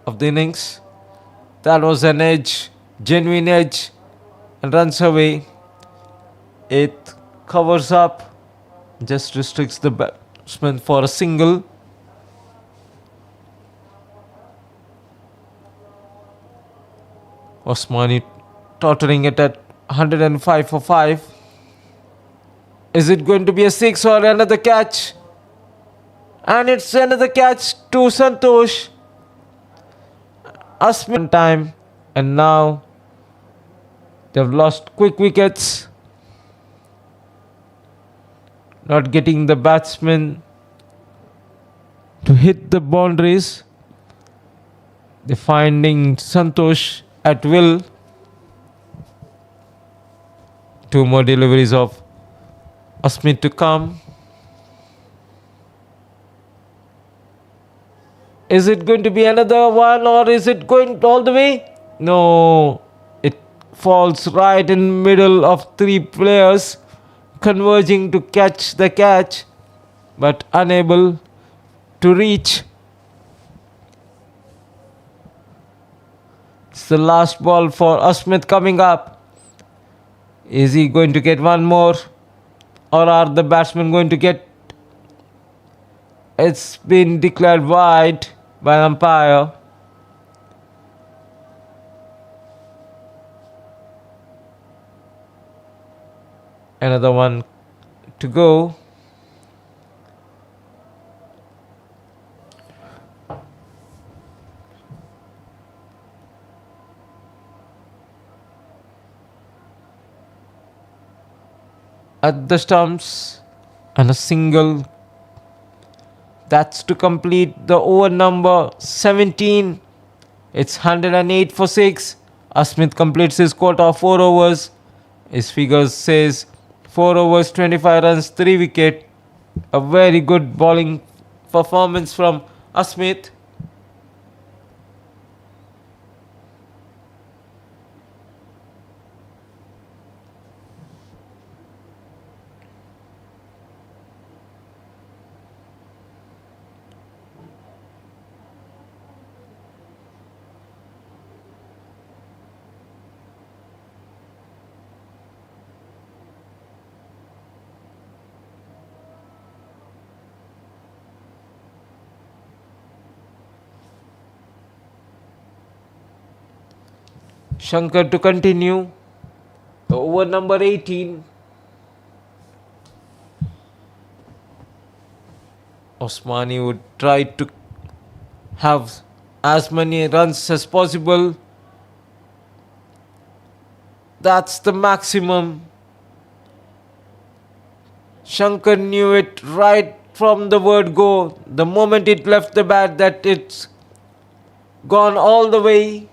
of the innings. That was an edge, genuine edge, and runs away. 8th covers up, just restricts the batsman for a single. Osmani tottering it at 105 for 5. Is it going to be a 6 or another catch? And it's another catch to Santosh. Asmith time, and now they've lost quick wickets, not getting the batsmen to hit the boundaries. They're finding Santosh at will. 2 more deliveries of Asmith to come. Is it going to be another one, or is it going all the way? No, it falls right in middle of 3 players converging to catch the catch, but unable to reach. It's the last ball for Asmith coming up. Is he going to get one more, or are the batsmen going to get? It's been declared wide by umpire. Another one to go. At the stumps and a single. That's to complete the over number 17. It's 108 for 6. Asmith completes his quota of 4 overs. His figures says 4 overs, 25 runs, 3 wicket. A very good bowling performance from Asmith. Shankar to continue. Over number 18. Osmani would try to have as many runs as possible. That's the maximum. Shankar knew it right from the word go. The moment it left the bat, that it's gone all the way.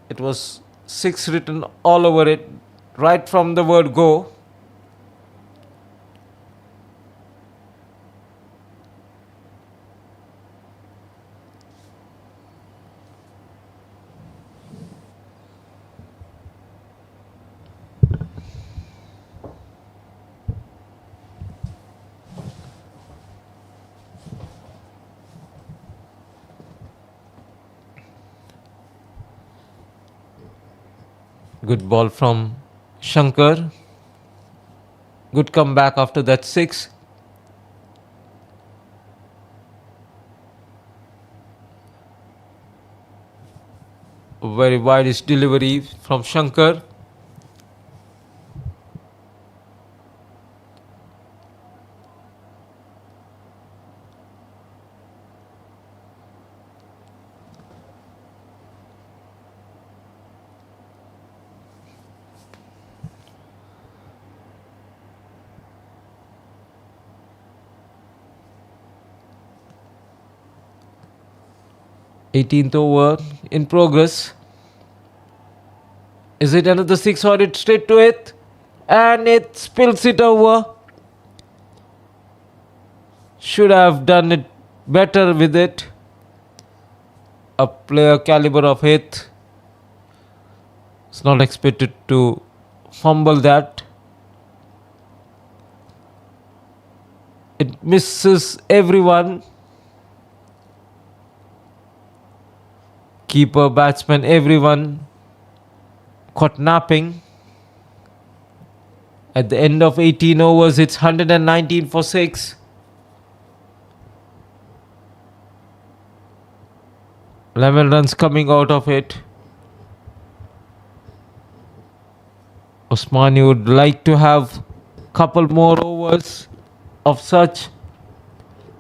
It was 6 written all over it, right from the word go. Good ball from Shankar. Good comeback after that 6. A very wide delivery from Shankar. Eighteenth over in progress. Is it another 6 or it straight to it? And it spills it over. Should have done it better with it. A player caliber of it is not expected to fumble that. It misses everyone. Keeper, batsman, everyone caught napping. At the end of 18 overs, it's 119 for 6. Lemon runs coming out of it. Osmani would like to have a couple more overs of such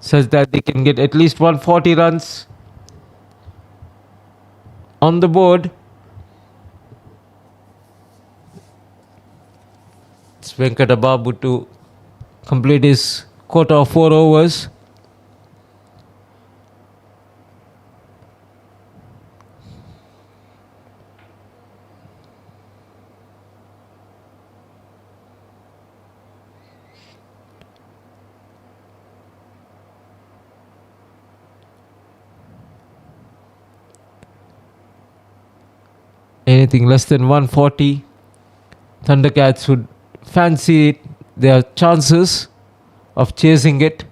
that they can get at least 140 runs on the board. It's Venkata Babu to complete his quota of 4 overs. Anything less than 140, Thundercats would fancy it, their chances of chasing it.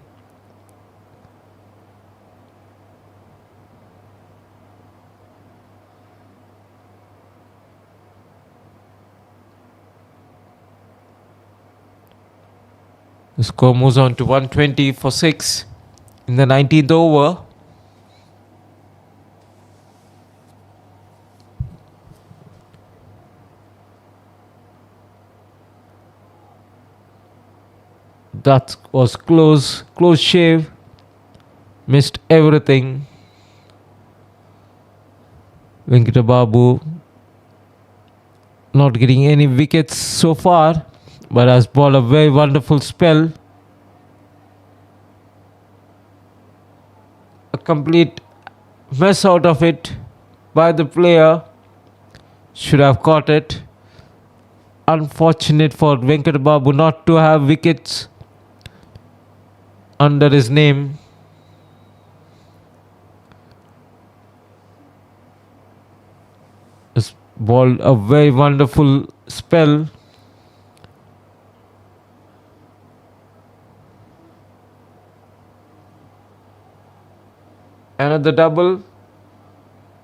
The score moves on to 120 for 6 in the 19th over. That was close shave. Missed everything. Venkatababu not getting any wickets so far, but has bowled a very wonderful spell. A complete mess out of it by the player. Should have caught it. Unfortunate for Venkatababu not to have wickets under his name. Has bowled a very wonderful spell. Another double.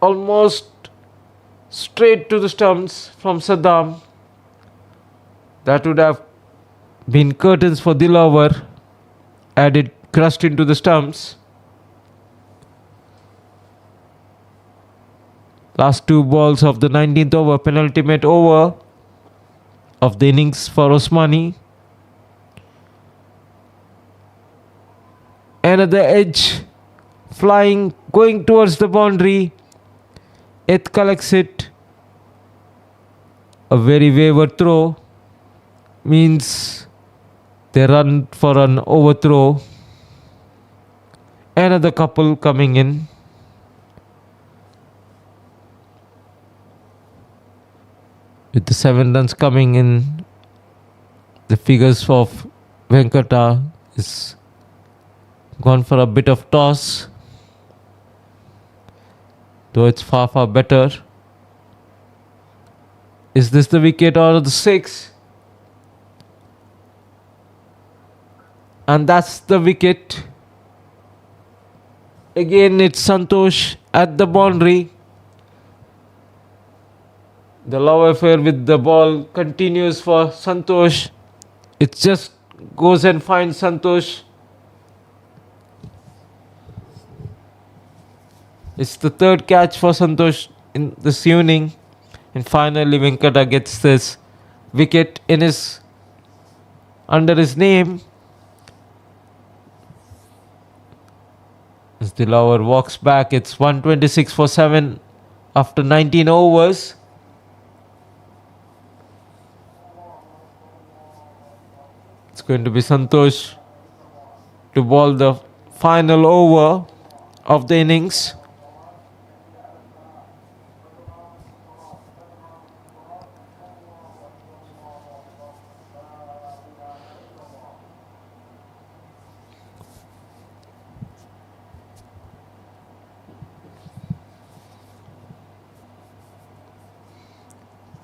Almost straight to the stumps from Saddam. That would have been curtains for Dilaver. Added crushed into the stumps. Last two balls of the 19th over, penultimate over of the innings for Osmani. Another edge, flying, going towards the boundary. It collects it. A very wayward throw means they run for an overthrow. Another couple coming in. With the 7 runs coming in, the figures of Venkata is gone for a bit of toss. Though it's far better. Is this the wicket or the 6? And that's the wicket. Again it's Santosh at the boundary. The love affair with the ball continues for Santosh. It just goes and finds Santosh. It's the third catch for Santosh in this evening. And finally Venkata gets this wicket in his under his name. As the lover walks back, it's 126 for 7 after 19 overs. It's going to be Santosh to bowl the final over of the innings.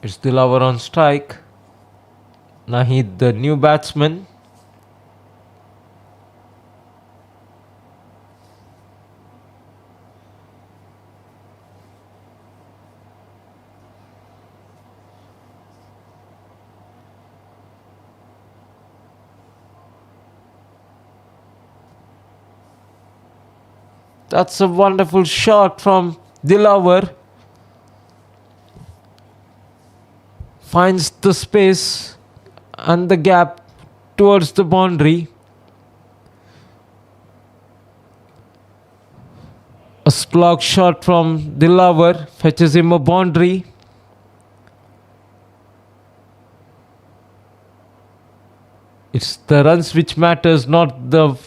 It's the lover on strike. Nahid, the new batsman. That's a wonderful shot from Dilaver. Finds the space and the gap towards the boundary. A slog shot from Dilaver fetches him a boundary. It's the runs which matters, not the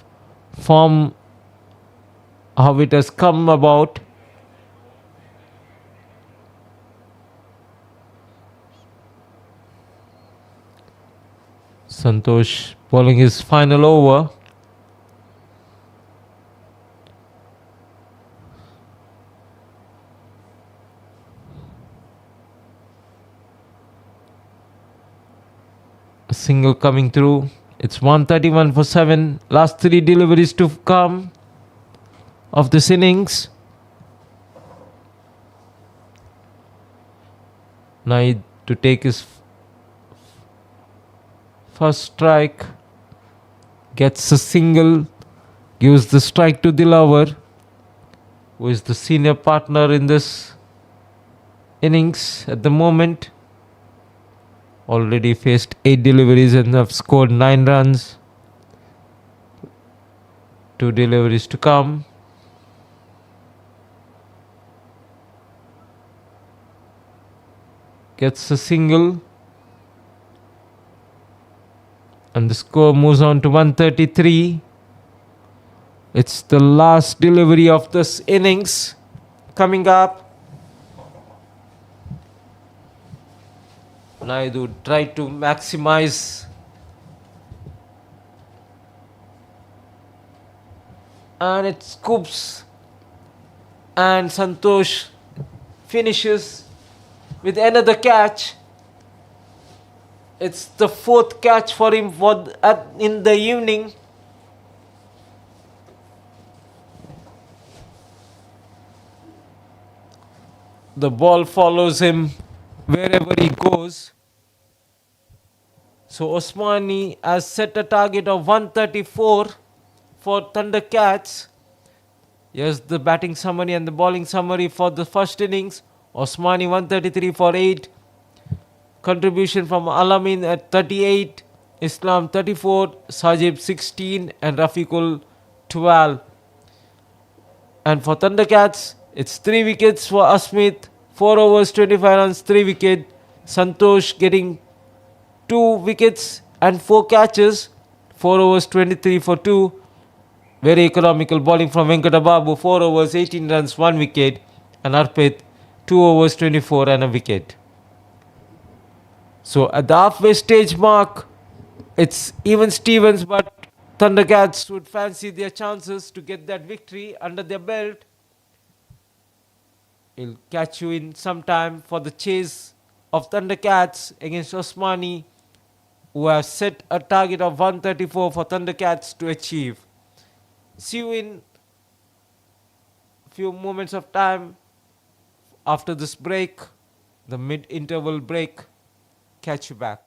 form, how it has come about. Santosh bowling his final over. A single coming through. It's 131 for 7. Last 3 deliveries to come of this innings. Naid to take his first strike, gets a single, gives the strike to Dilaver, who is the senior partner in this innings at the moment. Already faced 8 deliveries and have scored 9 runs. Two deliveries to come. Gets a single. And the score moves on to 133. It's the last delivery of this innings coming up. Naidu tried to maximize, and it scoops, and Santosh finishes with another catch. It's the fourth catch for him in the evening. The ball follows him wherever he goes. So Osmani has set a target of 134 for Thundercats. Here's the batting summary and the bowling summary for the first innings. Osmani 133 for 8. Contribution from Alamin at 38. Islam 34. Sajib 16. And Rafiqul 12. And for Thundercats, it's 3 wickets for Asmit. 4 overs, 25 runs, 3 wicket. Santosh getting 2 wickets and 4 catches. 4 overs, 23 for 2. Very economical bowling from Venkatababu. 4 overs, 18 runs, 1 wicket. And Arpit, 2 overs, 24 and a wicket. So at the halfway stage mark, it's even Stevens, but Thundercats would fancy their chances to get that victory under their belt. He'll catch you in some time for the chase of Thundercats against Osmani, who have set a target of 134 for Thundercats to achieve. See you in few moments of time after this break, the mid-interval break. Catch you back.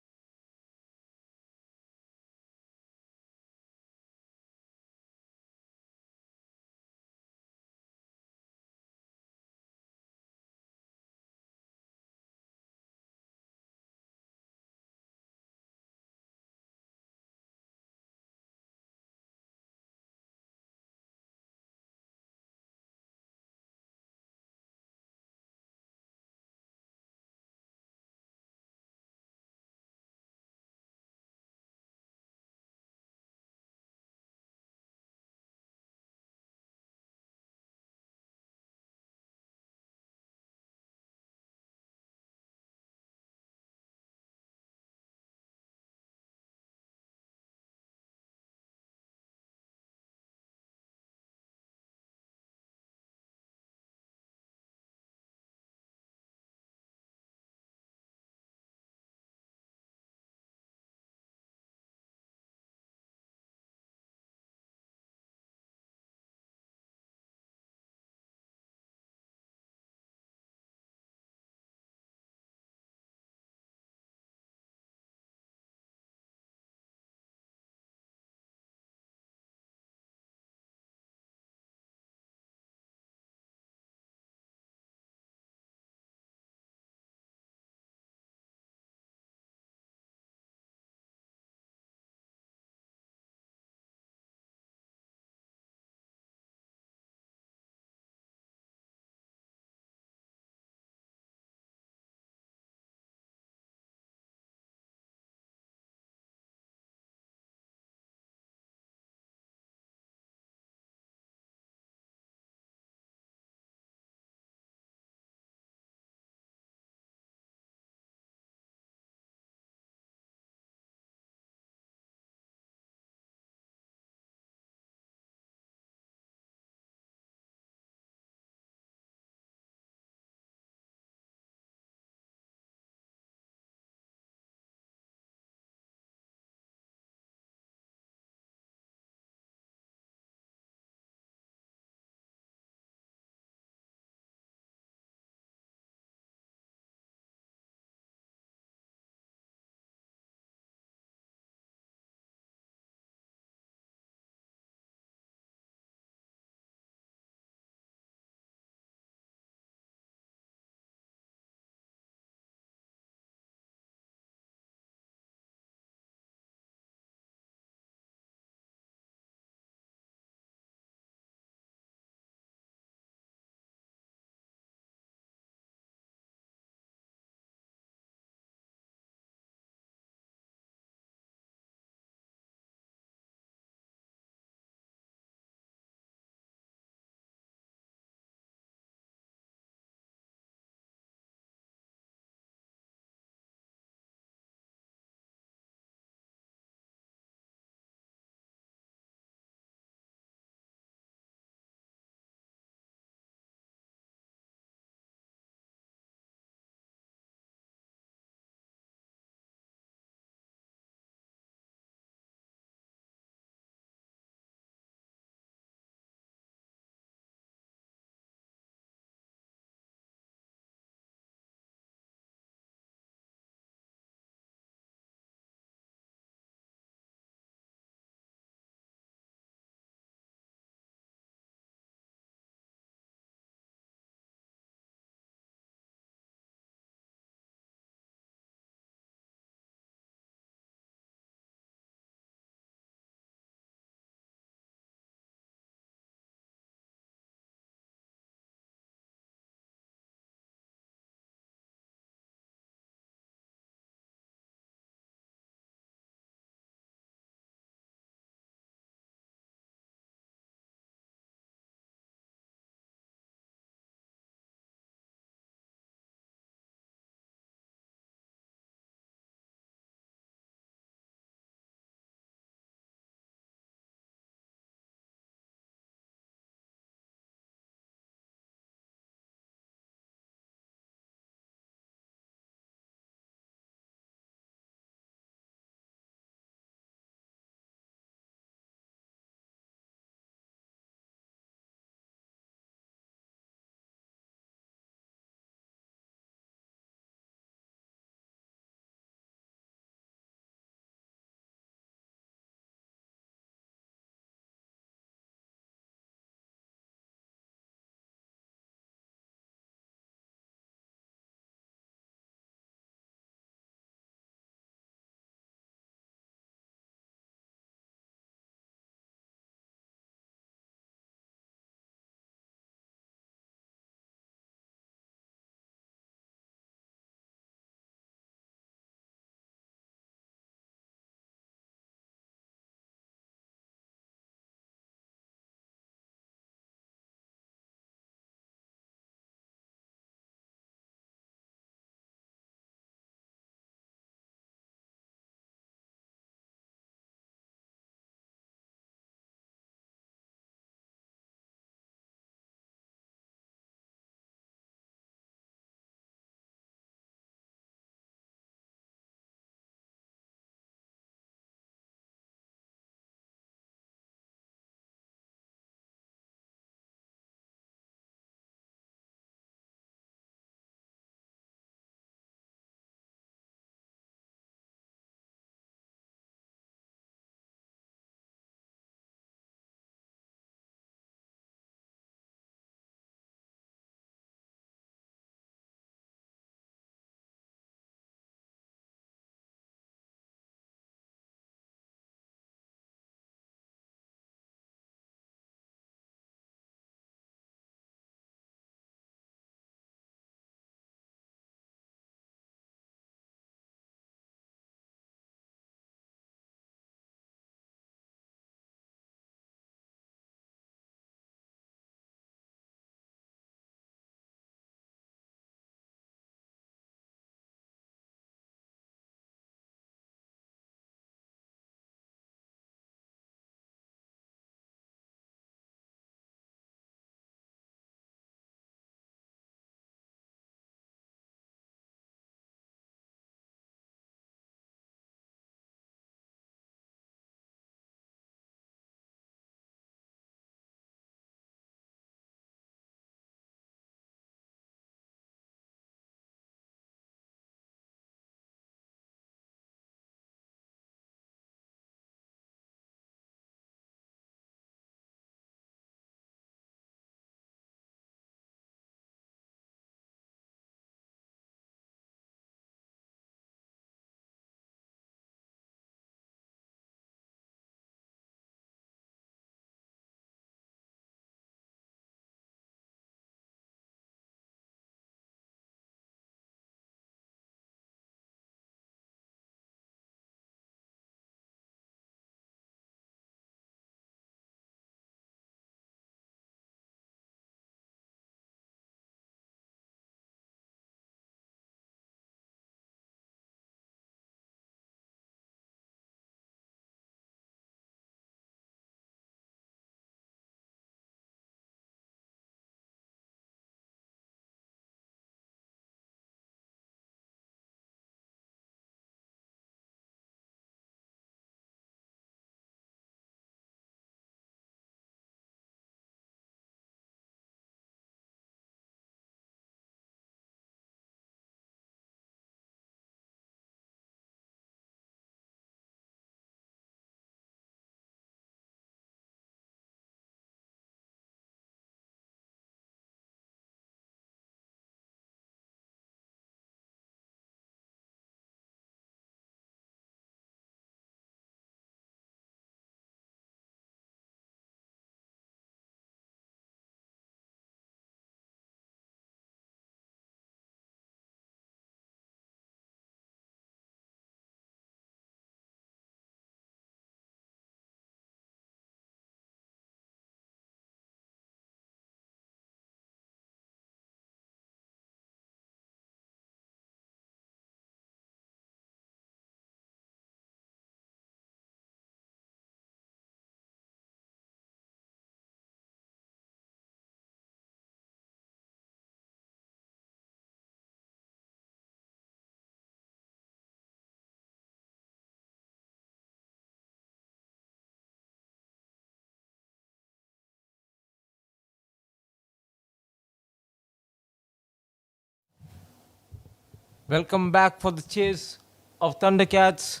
Welcome back for the chase of Thundercats,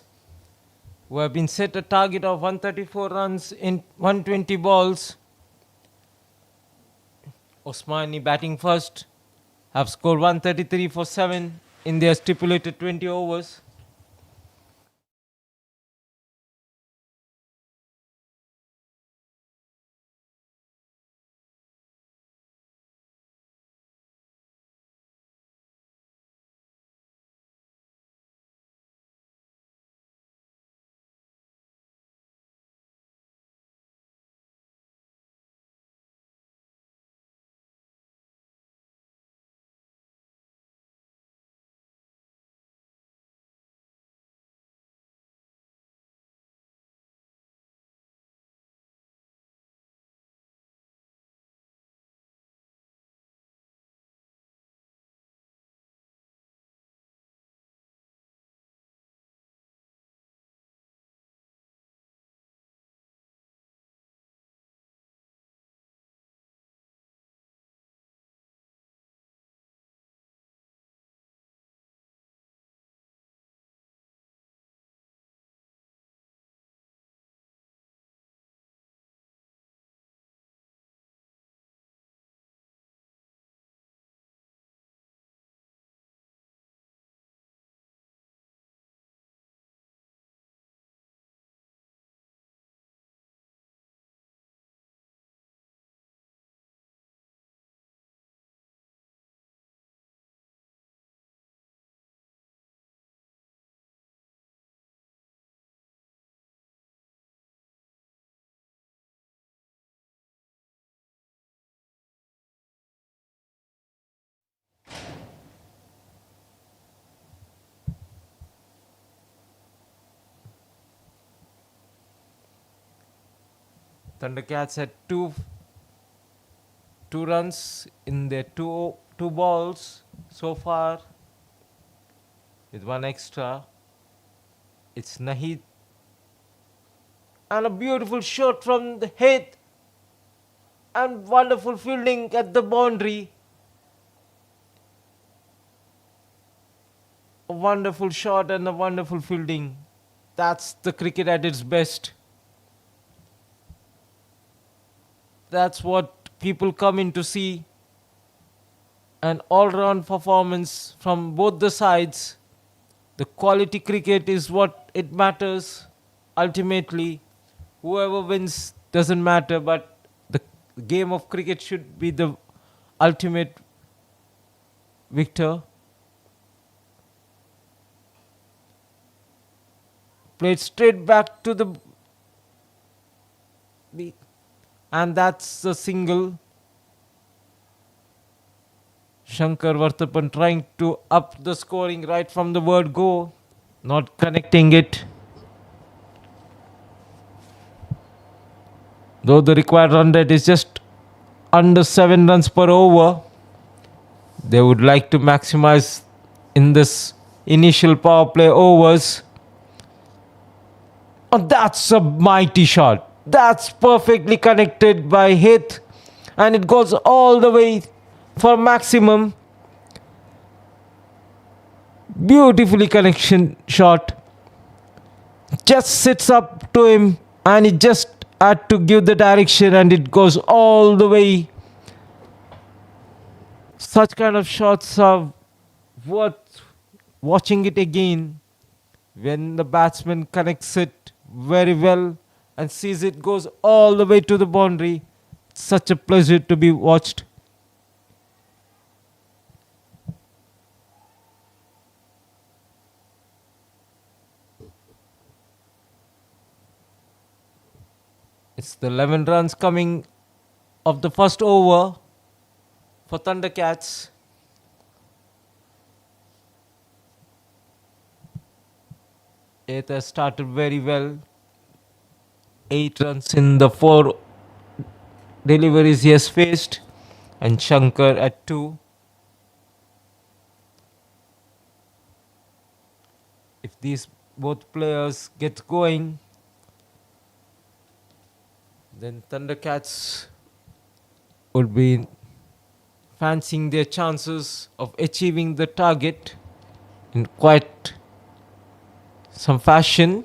who have been set a target of 134 runs in 120 balls. Osmani batting first, have scored 133 for 7 in their stipulated 20 overs. Thundercats had two runs in their two balls so far, with one extra. It's Nahid, and a beautiful shot from the head, and wonderful fielding at the boundary. A wonderful shot and a wonderful fielding. That's the cricket at its best. That's what people come in to see. An all round performance from both the sides. The quality cricket is what it matters ultimately. Whoever wins doesn't matter, but the game of cricket should be the ultimate victor. Played straight back to the and that's a single. Shankar Vartapan trying to up the scoring right from the word go, not connecting it. Though the required run rate is just under 7 runs per over, they would like to maximize in this initial power play overs. Oh, that's a mighty shot. That's perfectly connected by hit, and it goes all the way for maximum. Beautifully connection shot. Just sits up to him, and he just had to give the direction, and it goes all the way. Such kind of shots are worth watching it again when the batsman connects it very well and sees it goes all the way to the boundary. Such a pleasure to be watched. It's the 11 runs coming of the first over for Thundercats. It has started very well. 8 runs in the 4 deliveries he has faced, and Shankar at 2. If these both players get going, then Thundercats would be fancying their chances of achieving the target. in quite some fashion.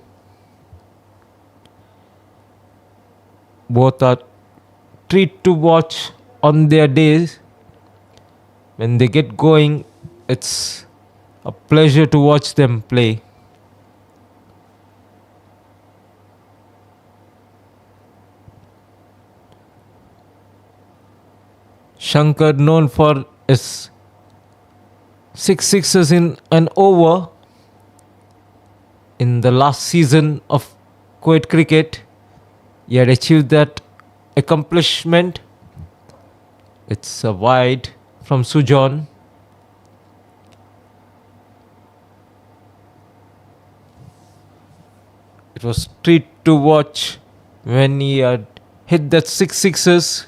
Both are treat to watch on their days. When they get going, it's a pleasure to watch them play. Shankar, known for his six sixes in an over in the last season of Kuwait cricket, he had achieved that accomplishment. It's a wide from Sujon. It was treat to watch when he had hit that six sixes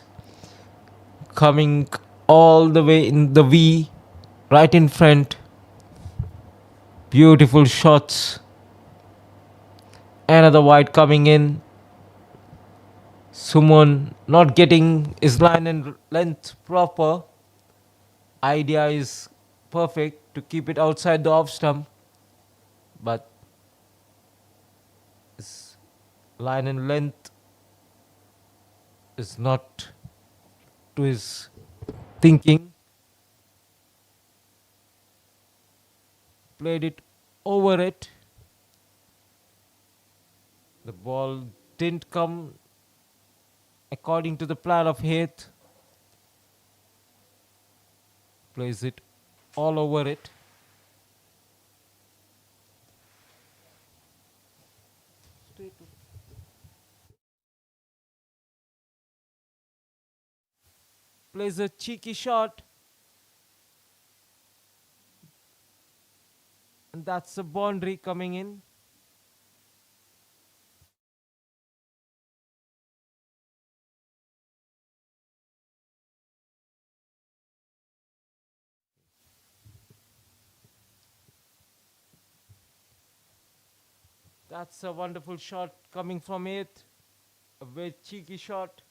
coming all the way in the V right in front. Beautiful shots. Another wide coming in. Suman not getting his line and length proper. Idea is perfect to keep it outside the off stump, but his line and length is not to his thinking. Played it over it. The ball didn't come according to the plan of Heath. Plays it all over it. Plays a cheeky shot. And that's a boundary coming in. That's a wonderful shot coming from it. A very cheeky shot.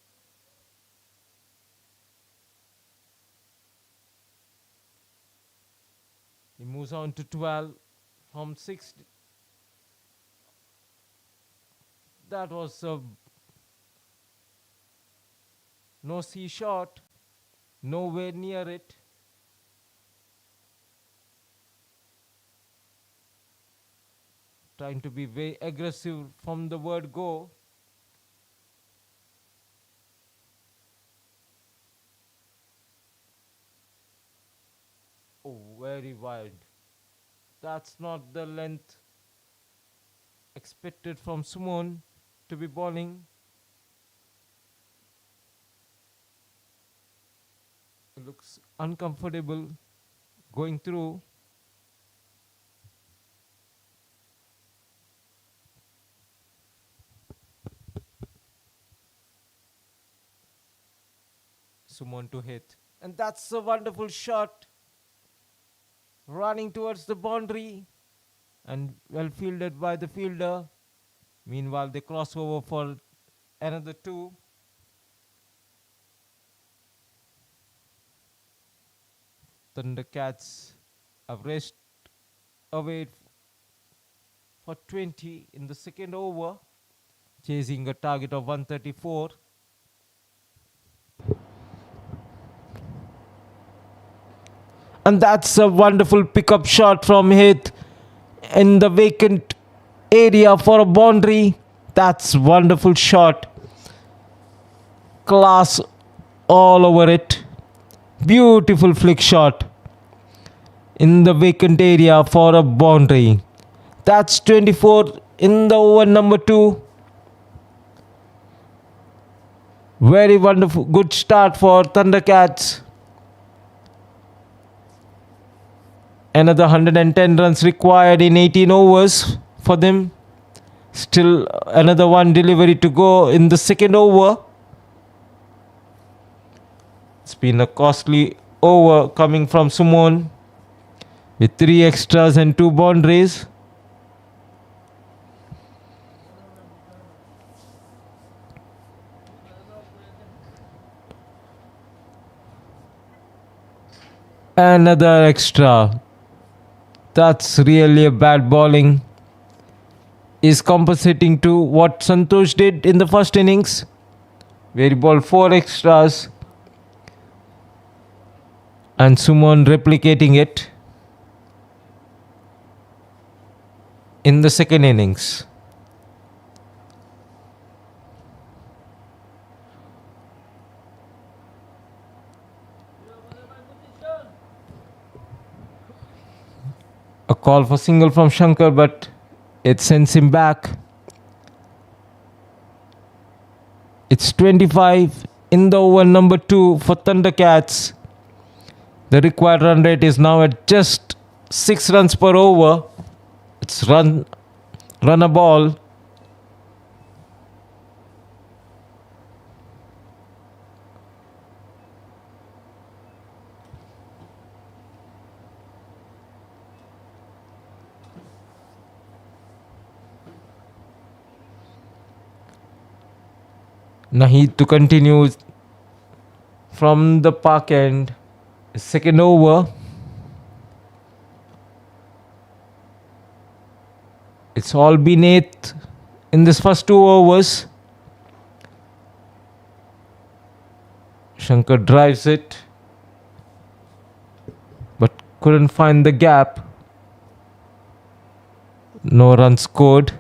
He moves on to 12 from 6. That was a no C shot. Nowhere near it. Trying to be very aggressive from the word go. Oh, very wide. That's not the length expected from Suman to be bowling. It looks uncomfortable going through. Suman to hit. And that's a wonderful shot. Running towards the boundary and well fielded by the fielder. Meanwhile, they cross over for another 2. Thundercats have raced away for 20 in the second over, chasing a target of 134. And that's a wonderful pickup shot from Heath in the vacant area for a boundary. That's wonderful shot. Class all over it. Beautiful flick shot in the vacant area for a boundary. That's 24 in the over number 2. Very wonderful, good start for Thundercats. Another 110 runs required in 18 overs for them. Still another one delivery to go in the second over. It's been a costly over coming from Suman with 3 extras and 2 boundaries. Another extra. That's really a bad bowling. Is compensating to what Santosh did in the first innings, where he bowled 4 extras, and Suman replicating it in the second innings. A call for single from Shankar, but it sends him back. It's 25 in the over number 2 for Thundercats. The required run rate is now at just 6 runs per over. It's run a ball. Naheed to continue from the park end. Second over. It's all been 8th in this first 2 overs. Shankar drives it, but couldn't find the gap. No run scored.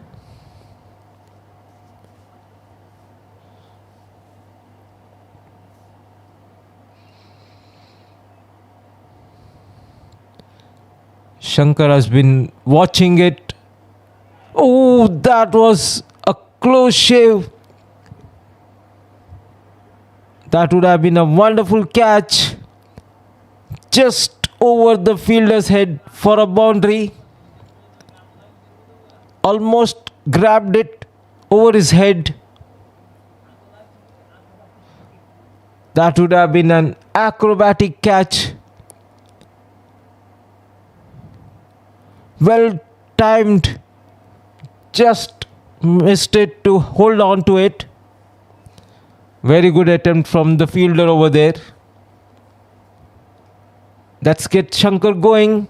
Shankar has been watching it. Oh, that was a close shave. That would have been a wonderful catch. Just over the fielder's head for a boundary. Almost grabbed it over his head. That would have been an acrobatic catch. Well timed. Just missed it to hold on to it. Very good attempt from the fielder over there. Let's get Shankar going.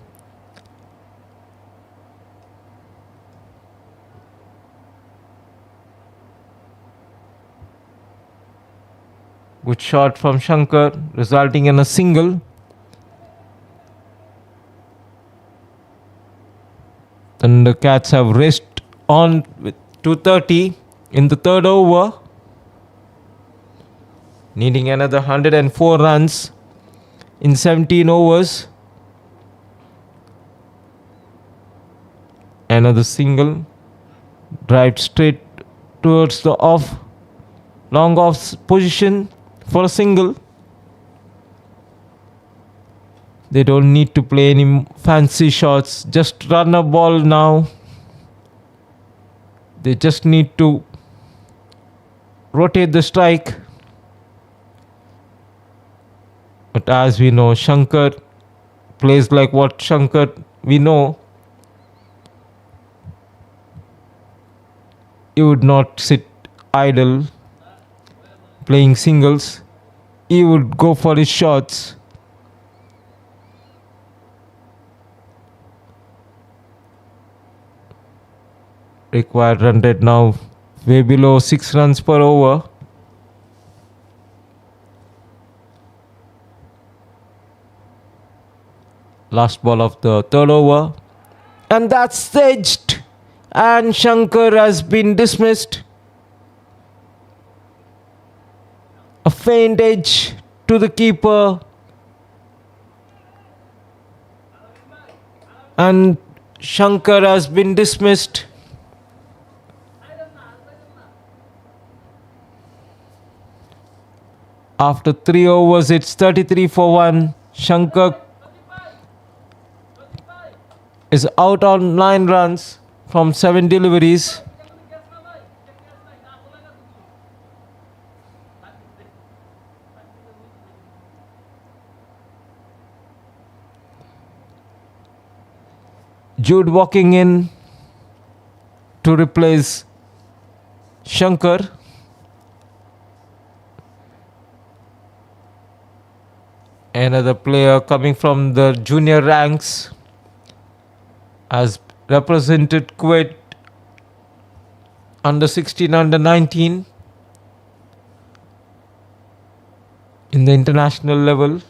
Good shot from Shankar, resulting in a single. And the Cats have raced on with 230 in the third over, needing another 104 runs in 17 overs. Another single, drive straight towards the long off position for a single. They don't need to play any fancy shots, just run a ball now. They just need to rotate the strike. But as we know, Shankar plays like what Shankar we know. He would not sit idle playing singles. He would go for his shots. Required run rate now way below 6 runs per over. Last ball of the third over. And that's staged. And Shankar has been dismissed. A faint edge to the keeper. And Shankar has been dismissed. After 3 overs, it's 33 for 1. Shankar is out on 9 runs from 7 deliveries. Jude walking in to replace Shankar. Another player coming from the junior ranks. has represented Kuwait under 16, under 19 in the international level.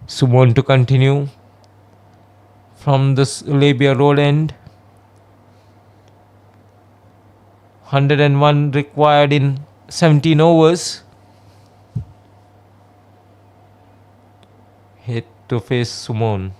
Sumon to continue from the Labia road end. 101 required in 17 overs. Hit to face Sumon.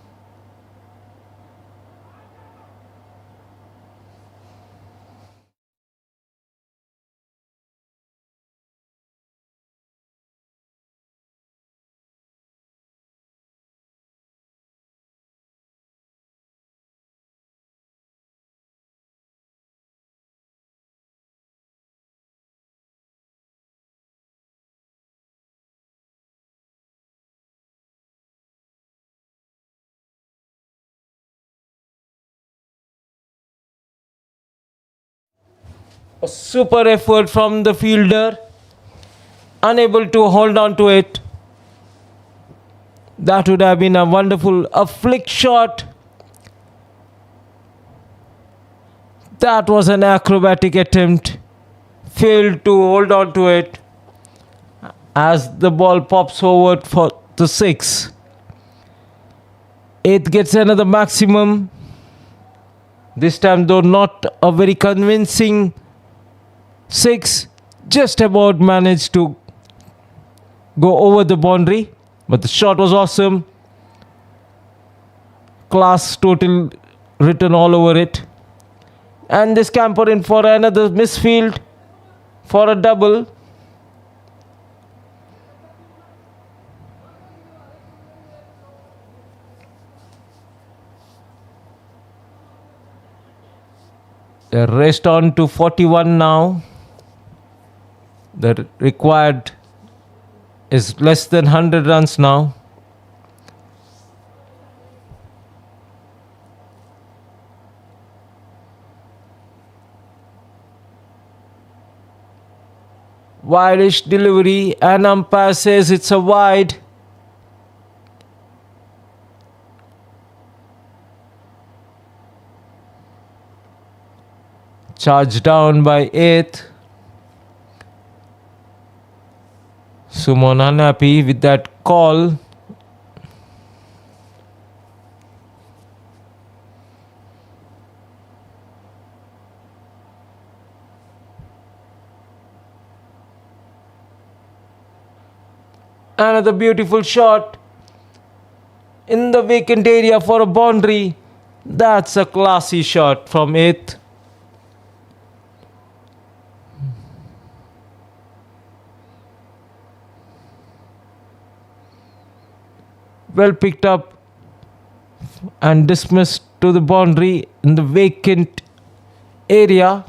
A super effort from the fielder, unable to hold on to it. That would have been a flick shot. That was an acrobatic attempt. Failed to hold on to it as the ball pops over for the 6. 8th gets another maximum. This time though not a very convincing 6. Just about managed to go over the boundary. But the shot was awesome. Class total written all over it. And they scamper in for another misfield for a double. They raced on to 41 now. The required is less than 100 runs now. Wide-ish delivery, and umpire says it's a wide. Charged down by 8th. Sumon unhappy with that call. Another beautiful shot in the vacant area for a boundary. That's a classy shot from 8th. Well picked up and dismissed to the boundary in the vacant area.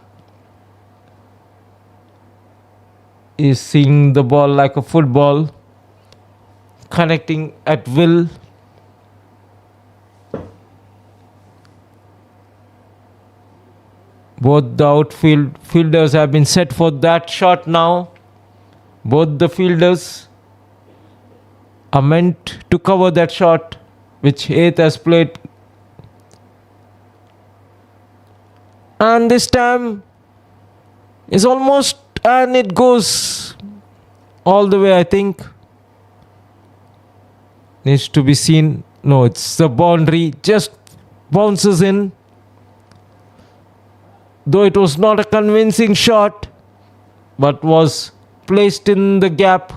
Is seeing the ball like a football, connecting at will. Both the outfield fielders have been set for that shot now. Both the fielders are meant to cover that shot, which 8th has played. And this time is almost, and it goes all the way, I think. Needs to be seen. No, it's the boundary, just bounces in. Though it was not a convincing shot, but was placed in the gap.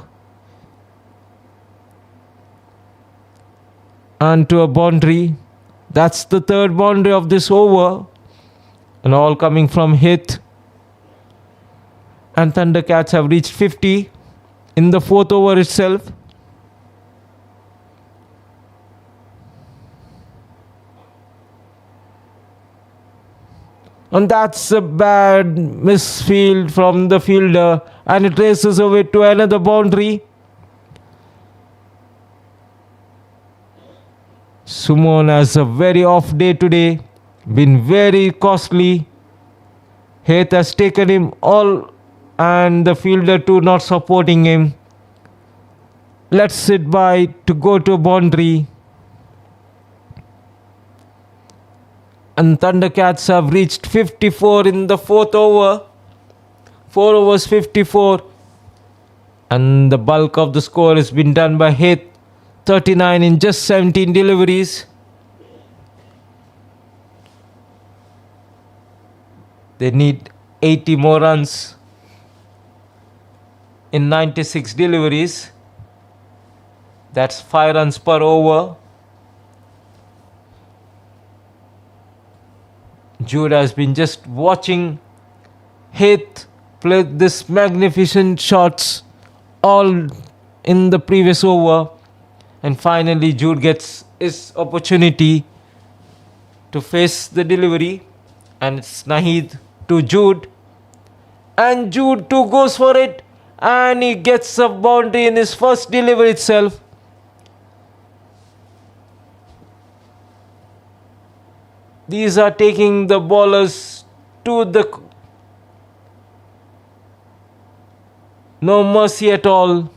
And to a boundary. That's the 3rd boundary of this over. And all coming from hit. And Thundercats have reached 50 in the 4th over itself. And that's a bad misfield from the fielder. And it races away to another boundary. Sumon has a very off day today. Been very costly. Heath has taken him all, and the fielder too not supporting him. lets it by to go to a boundary. And Thundercats have reached 54 in the fourth over. 4 overs 54. And the bulk of the score has been done by Heath. 39 in just 17 deliveries. They need 80 more runs in 96 deliveries. That's 5 runs per over. Jude has been just watching Heath play this magnificent shots all in the previous over. And finally Jude gets his opportunity to face the delivery. And it's Naheed to Jude. And Jude too goes for it. And he gets a boundary in his first delivery itself. These are taking the bowlers to the no mercy at all.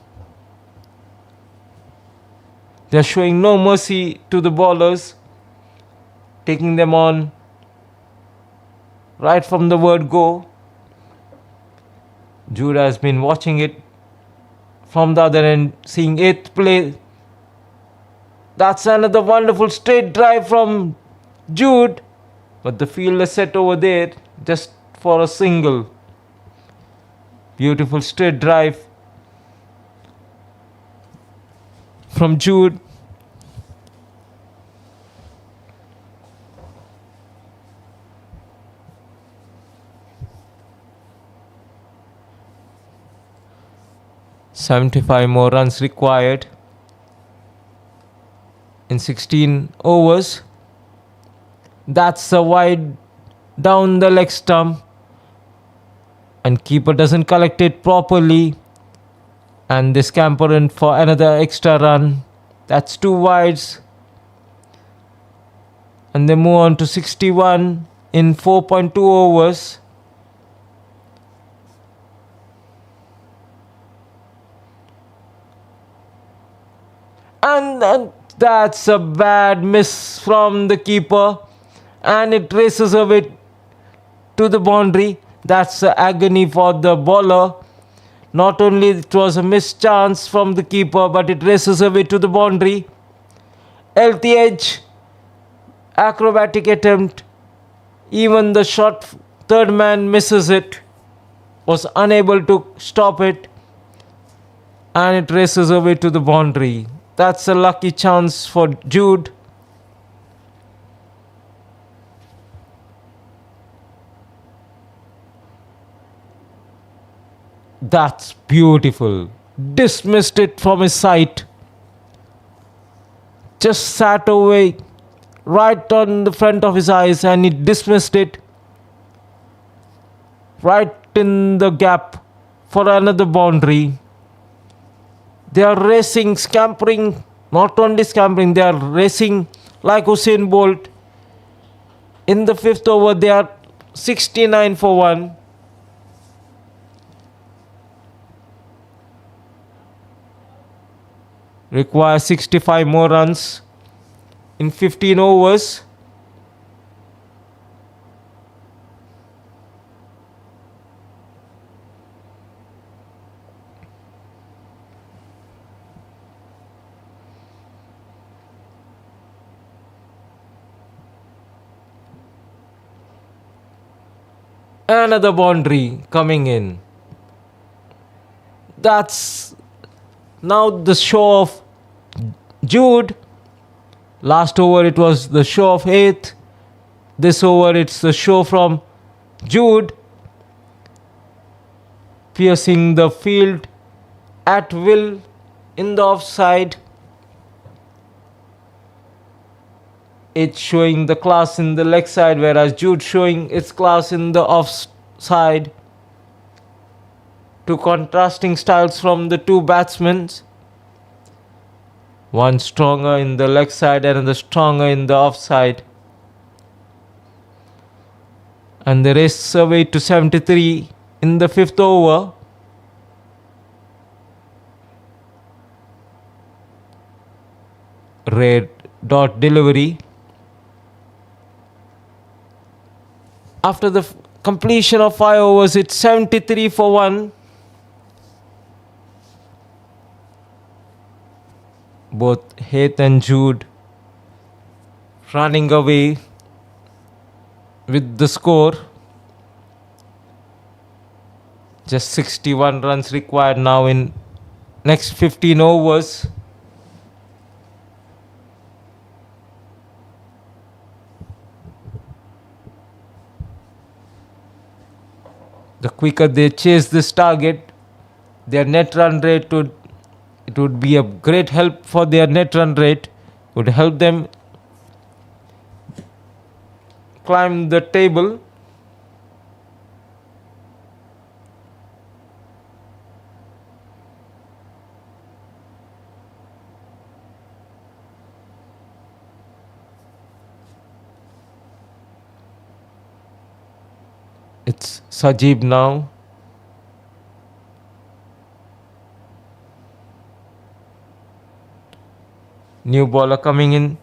They're showing no mercy to the bowlers, taking them on right from the word go. Jude has been watching it from the other end, seeing it play. That's another wonderful straight drive from Jude, but the fielder set over there just for a single. Beautiful straight drive from Jude. "75 more runs required in 16 overs. That's a wide down the leg stump. And keeper doesn't collect it properly. And they scamper in for another extra run. That's 2 wides. And they move on to 61 in 4.2 overs. And that's a bad miss from the keeper. And it races away to the boundary. That's agony for the bowler. Not only it was a missed chance from the keeper, but it races away to the boundary. LTH, acrobatic attempt. Even the shot third man misses it. Was unable to stop it. And it races away to the boundary. That's a lucky chance for Jude. That's beautiful. Dismissed it from his sight. Just sat away right on the front of his eyes and he dismissed it right in the gap for another boundary. They are racing, scampering. Not only scampering, they are racing like Usain Bolt. In the 5th over, they are 69 for 1. Require 65 more runs in 15 overs. Another boundary coming in. That's now the show of Jude. Last over it was the show of Heath. This over it's the show from Jude. Piercing the field at will in the offside. It's showing the class in the leg side, whereas Jude showing its class in the offside. Two contrasting styles from the two batsmen. One stronger in the leg side and another stronger in the offside. And they race away to 73 in the 5th over. rare dot delivery. After the completion of 5 overs, it's 73 for 1. Both Heath and Jude running away with the score. Just 61 runs required now in next 15 overs. The quicker they chase this target, their net run rate would be a great help for their net run rate. Would help them climb the table. It's Sajib now. New bowler coming in.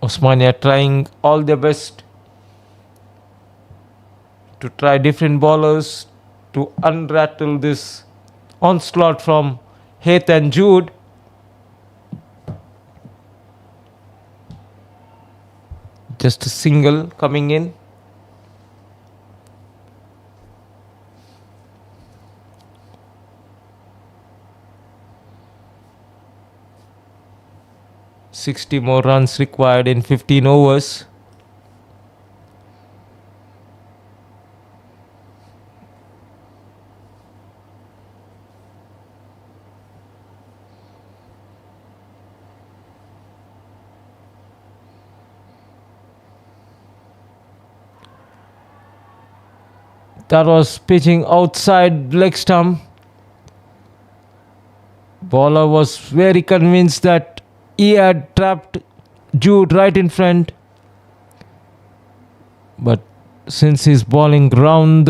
Osmani are trying all their best to try different bowlers to unrattle this onslaught from Heath and Jude. Just a single coming in. Sixty more runs required in 15 overs. That was pitching outside leg stump. Bowler was very convinced that he had trapped Jude right in front. But since he's bowling round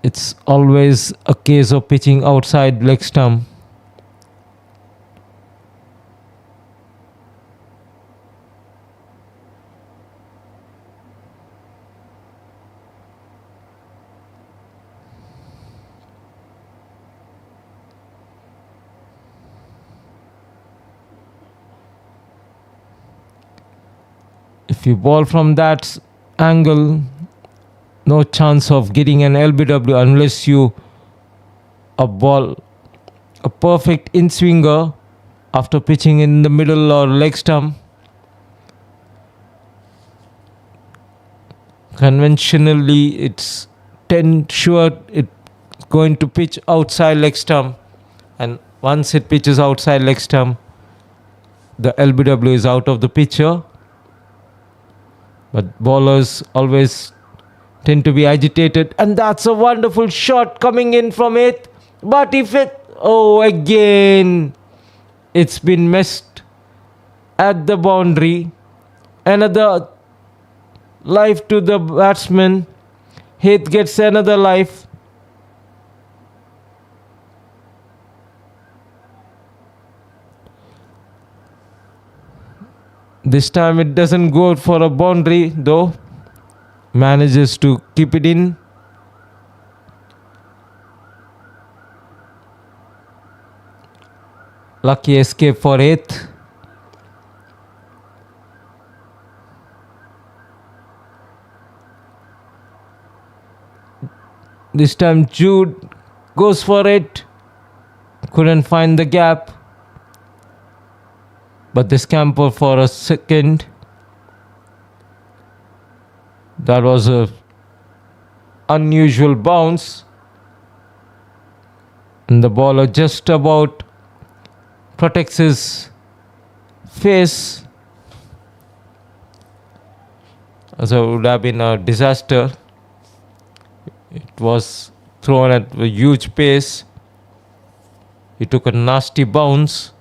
it's always a case of pitching outside leg stump. If you ball from that angle, no chance of getting an LBW unless you ball a perfect in swinger after pitching in the middle or leg stump. Conventionally, it's sure it's going to pitch outside leg stump, and once it pitches outside leg stump, the LBW is out of the picture. But bowlers always tend to be agitated, and that's a wonderful shot coming in from it. But if again, it's been missed at the boundary. Another life to the batsman. Heath gets another life. This time it doesn't go for a boundary though. Manages to keep it in. Lucky escape for Heath. This time Jude goes for it. Couldn't find the gap. But they scamper for a second. That was a unusual bounce. And the bowler just about protects his face. So it would have been a disaster. It was thrown at a huge pace. He took a nasty bounce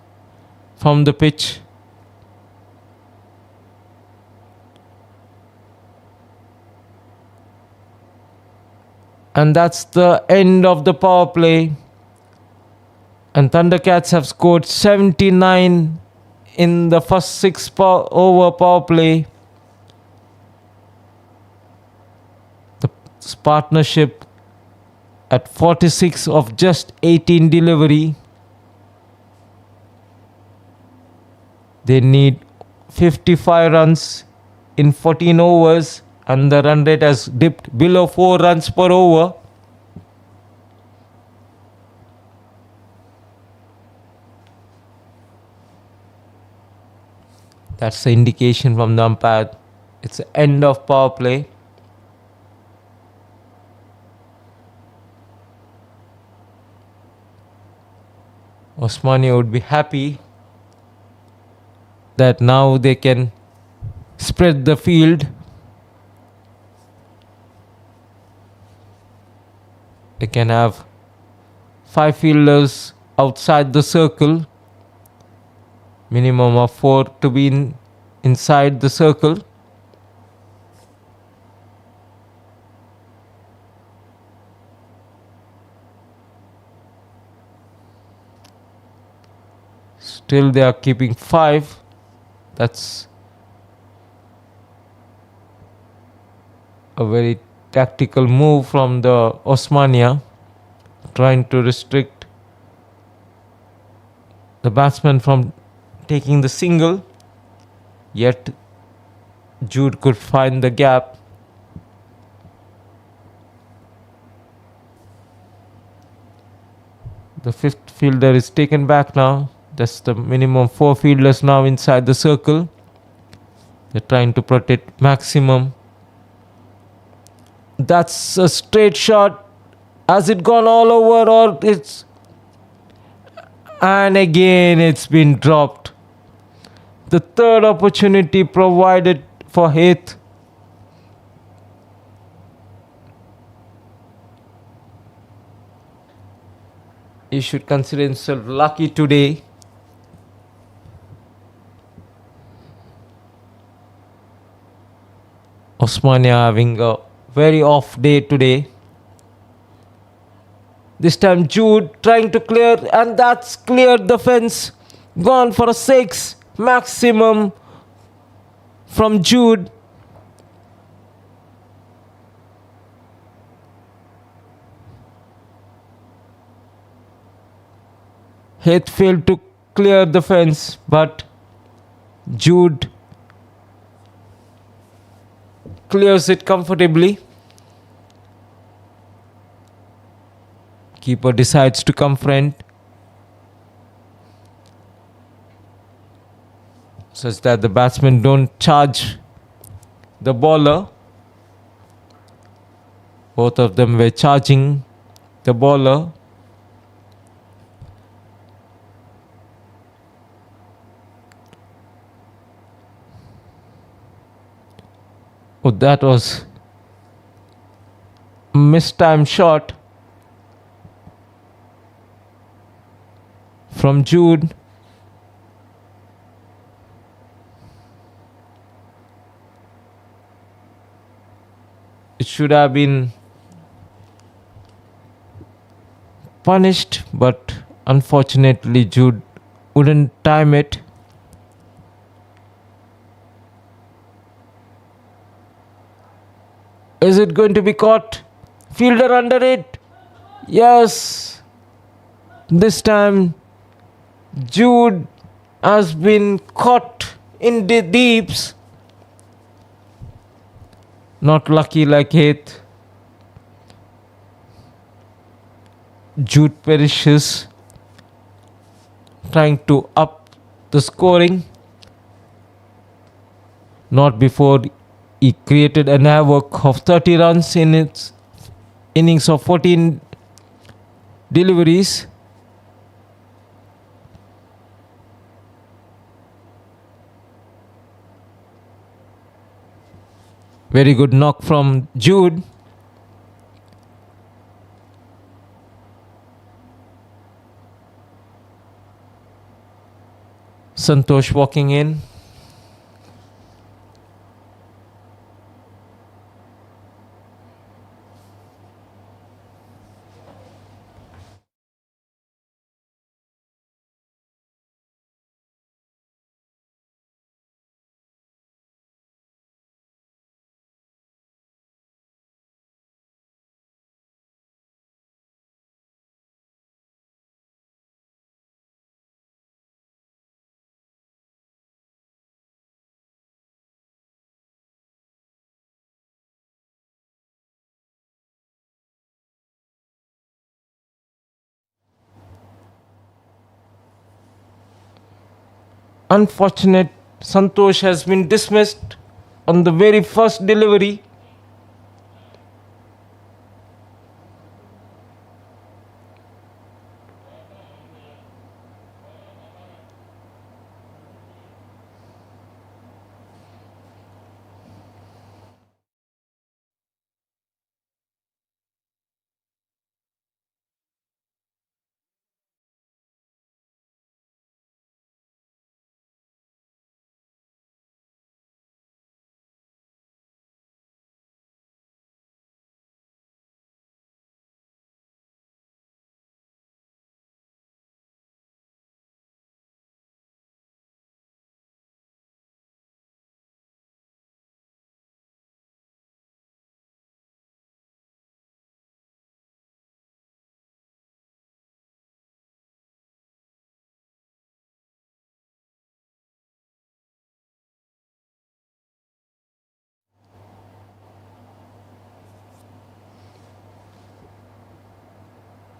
from the pitch. And that's the end of the power play. And Thundercats have scored 79 in the first 6 over power play. The partnership at 46 of just 18 delivery. They need 55 runs in 14 overs and the run rate has dipped below 4 runs per over. That's the indication from the umpire. It's the end of power play. Osmani would be happy that now they can spread the field. They can have 5 fielders outside the circle. Minimum of 4 to be inside the circle. Still they are keeping 5. That's a very tactical move from the Osmania, trying to restrict the batsman from taking the single. Yet Jude could find the gap. The 5th fielder is taken back now. That's the minimum 4 fielders now inside the circle. They're trying to protect maximum. That's a straight shot. Has it gone all over or it's... And again it's been dropped. The third opportunity provided for Heath. He should consider himself lucky today. Osmania having a very off day today. This time Jude trying to clear, and that's cleared the fence. Gone for a 6 maximum from Jude. Heath failed to clear the fence, but Jude clears it comfortably. Keeper decides to confront, such that the batsmen don't charge the bowler. Both of them were charging the bowler. Oh, that was a mistimed shot from Jude. It should have been punished, but unfortunately Jude wouldn't time it. Is it going to be caught? Fielder under it. Yes. This time Jude has been caught in the deeps. Not lucky like Heath. Jude perishes, trying to up the scoring. Not before he created an havoc of 30 runs in its innings of 14 deliveries. Very good knock from Jude. Santosh walking in. Unfortunate, Santosh has been dismissed on the very first delivery.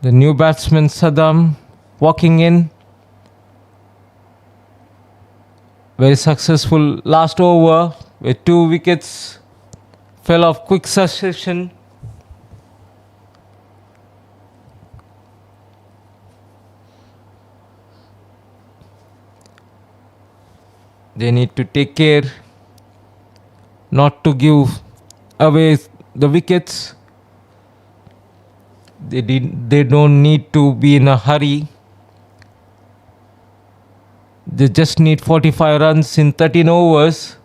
The new batsman Saddam walking in. Very successful last over with 2 wickets. Fell off quick succession. They need to take care not to give away the wickets. They don't need to be in a hurry. They just need 45 runs in 13 overs.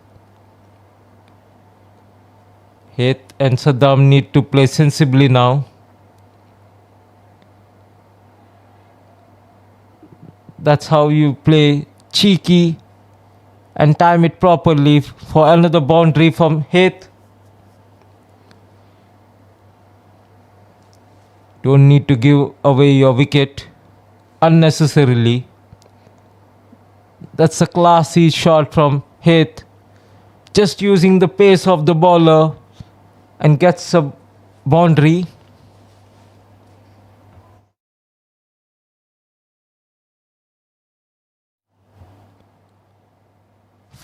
Heth and Saddam need to play sensibly now. That's how you play cheeky and time it properly for another boundary from Heth. Don't need to give away your wicket unnecessarily. That's a classy shot from Heth. Just using the pace of the bowler and gets a boundary.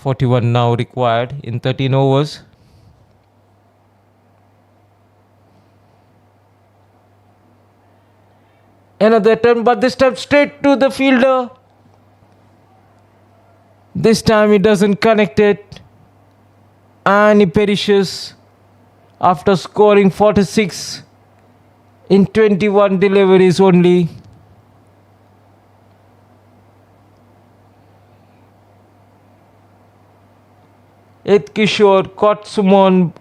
.41 now required in 13 overs. Another attempt, but this time straight to the fielder. This time he doesn't connect it. And he perishes after scoring 46 in 21 deliveries only. Ed Kishore caught Sumon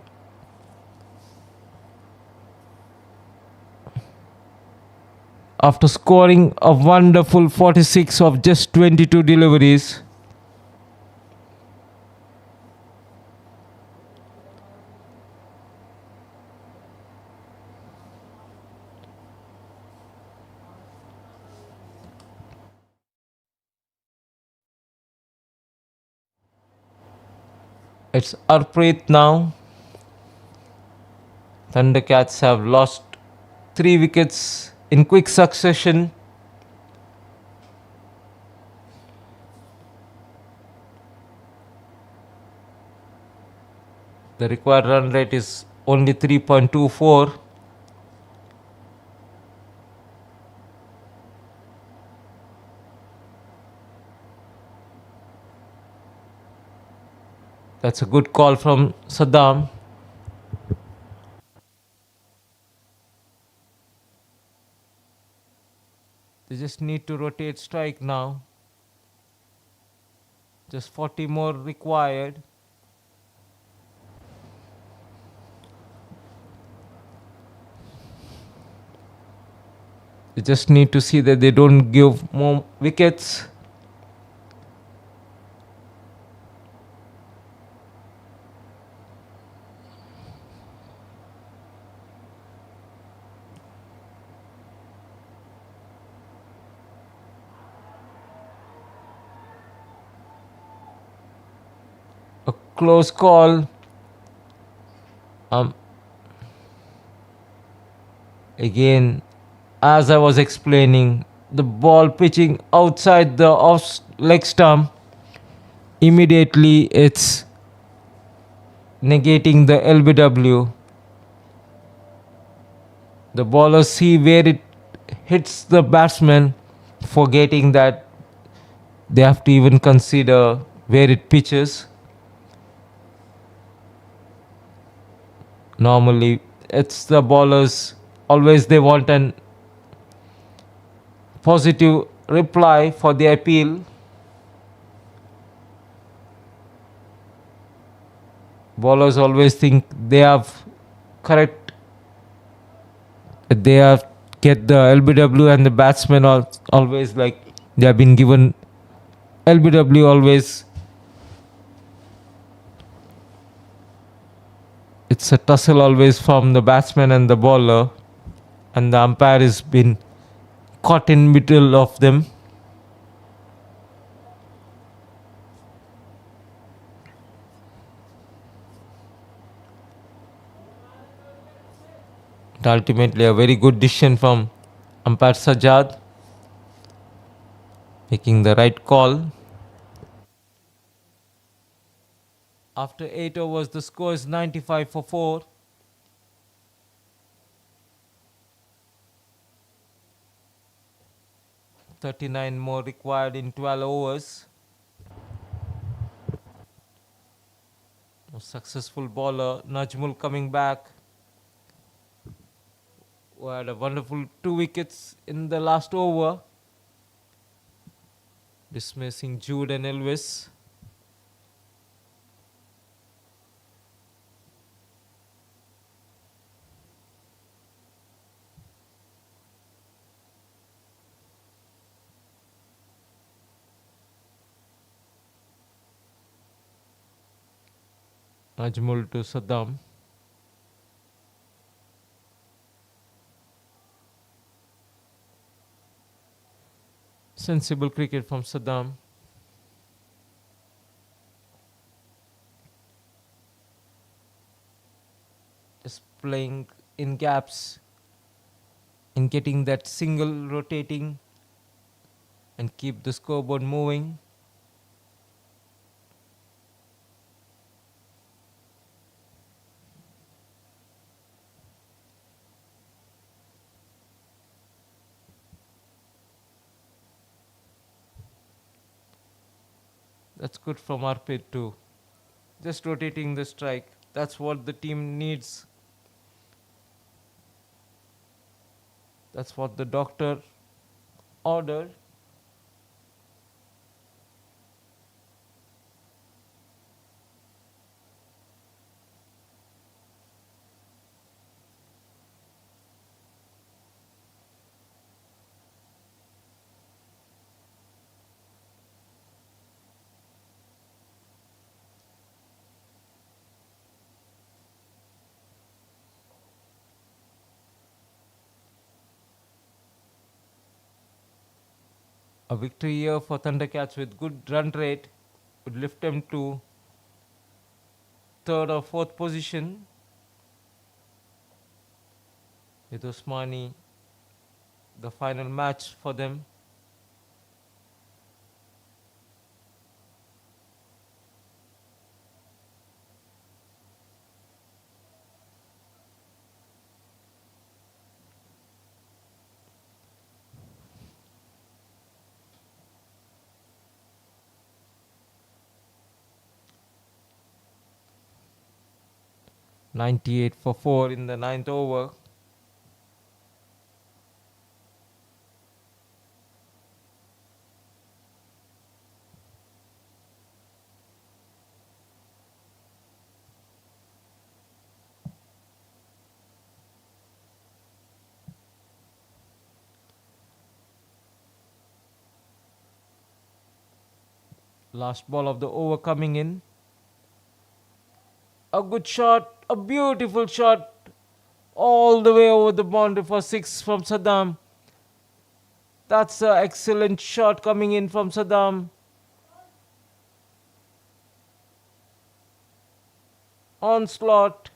after scoring a wonderful 46 of just 22 deliveries. It's Arpreet now. Thundercats have lost 3 wickets in quick succession. The required run rate is only 3.24. That's a good call from Saddam. They just need to rotate strike now. Just 40 more required. They just need to see that they don't give more wickets. A close call. Again, as I was explaining, the ball pitching outside the off leg stump immediately it's negating the LBW. The bowlers see where it hits the batsman, forgetting that they have to even consider where it pitches. Normally, it's the bowlers always they want an positive reply for the appeal. Bowlers always think they have correct, they have get the LBW, and the batsmen are always like they have been given LBW always. It's a tussle always from the batsman and the bowler, and the umpire has been caught in middle of them. But ultimately, a very good decision from umpire Sajjad, making the right call. After 8 overs, the score is 95 for 4. "39 more required in 12 overs. A successful bowler, Najmul, coming back, who had a wonderful 2 wickets in the last over, dismissing Jude and Elvis. Najmul to Saddam. Sensible cricket from Saddam. Just playing in gaps, in getting that single rotating and keep the scoreboard moving. That's good from Arpit too. Just rotating the strike. That's what the team needs. That's what the doctor ordered. A victory here for Thundercats with good run rate would lift them to third or fourth position, with Osmani the final match for them. "98 for 4 in the ninth over. Last ball of the over coming in. A good shot, a beautiful shot, all the way over the boundary for 6 from Saddam. That's an excellent shot coming in from Saddam. Onslaught,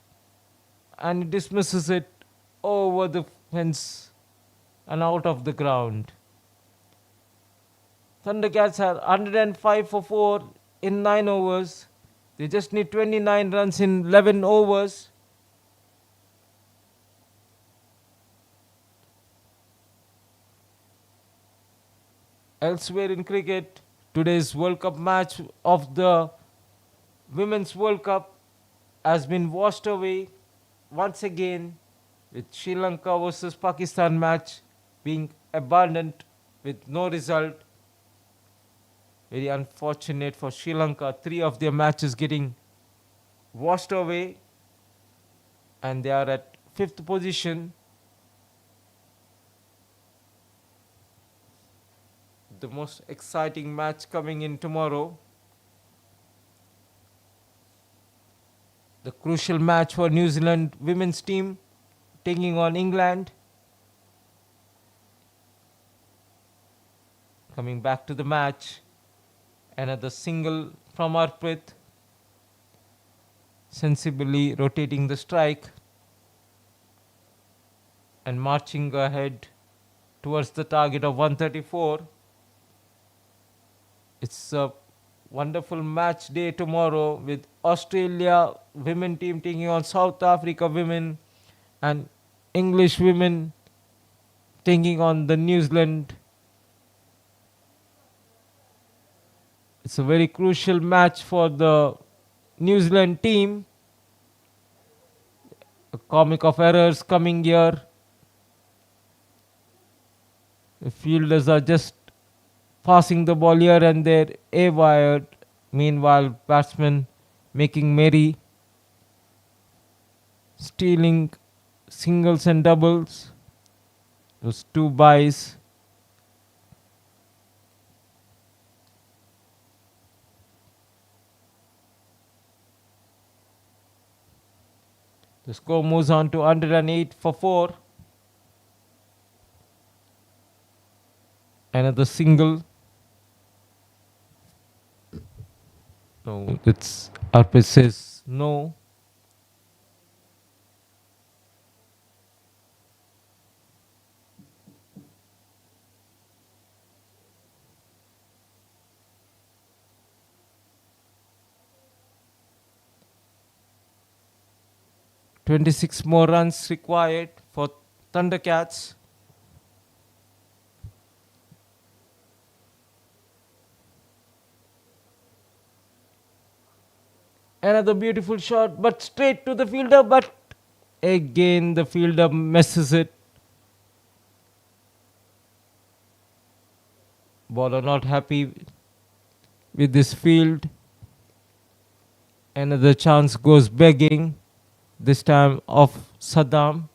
and he dismisses it over the fence and out of the ground. Thundercats had 105 for 4 in 9 overs. They just need 29 runs in 11 overs. Elsewhere in cricket, today's World Cup match of the Women's World Cup has been washed away once again, with Sri Lanka versus Pakistan match being abandoned with no result. Very unfortunate for Sri Lanka. Three of their matches getting washed away, and they are at fifth position. The most exciting match coming in tomorrow. The crucial match for New Zealand women's team taking on England. Coming back to the match, another single from Arpit, sensibly rotating the strike and marching ahead towards the target of 134. It's a wonderful match day tomorrow with Australia women team taking on South Africa women and English women taking on the New Zealand. It's a very crucial match for the New Zealand team. A comic of errors coming here. The fielders are just passing the ball here and there, a-wired. Meanwhile, batsmen making merry, stealing singles and doubles. Those two byes. The score moves on to 108 for 4. Another single. No, it's Arpit says no. "26 more runs required for Thundercats." Another beautiful shot, but straight to the fielder, but again the fielder messes it. Bowler not happy with this field. Another chance goes begging, this time of Saddam.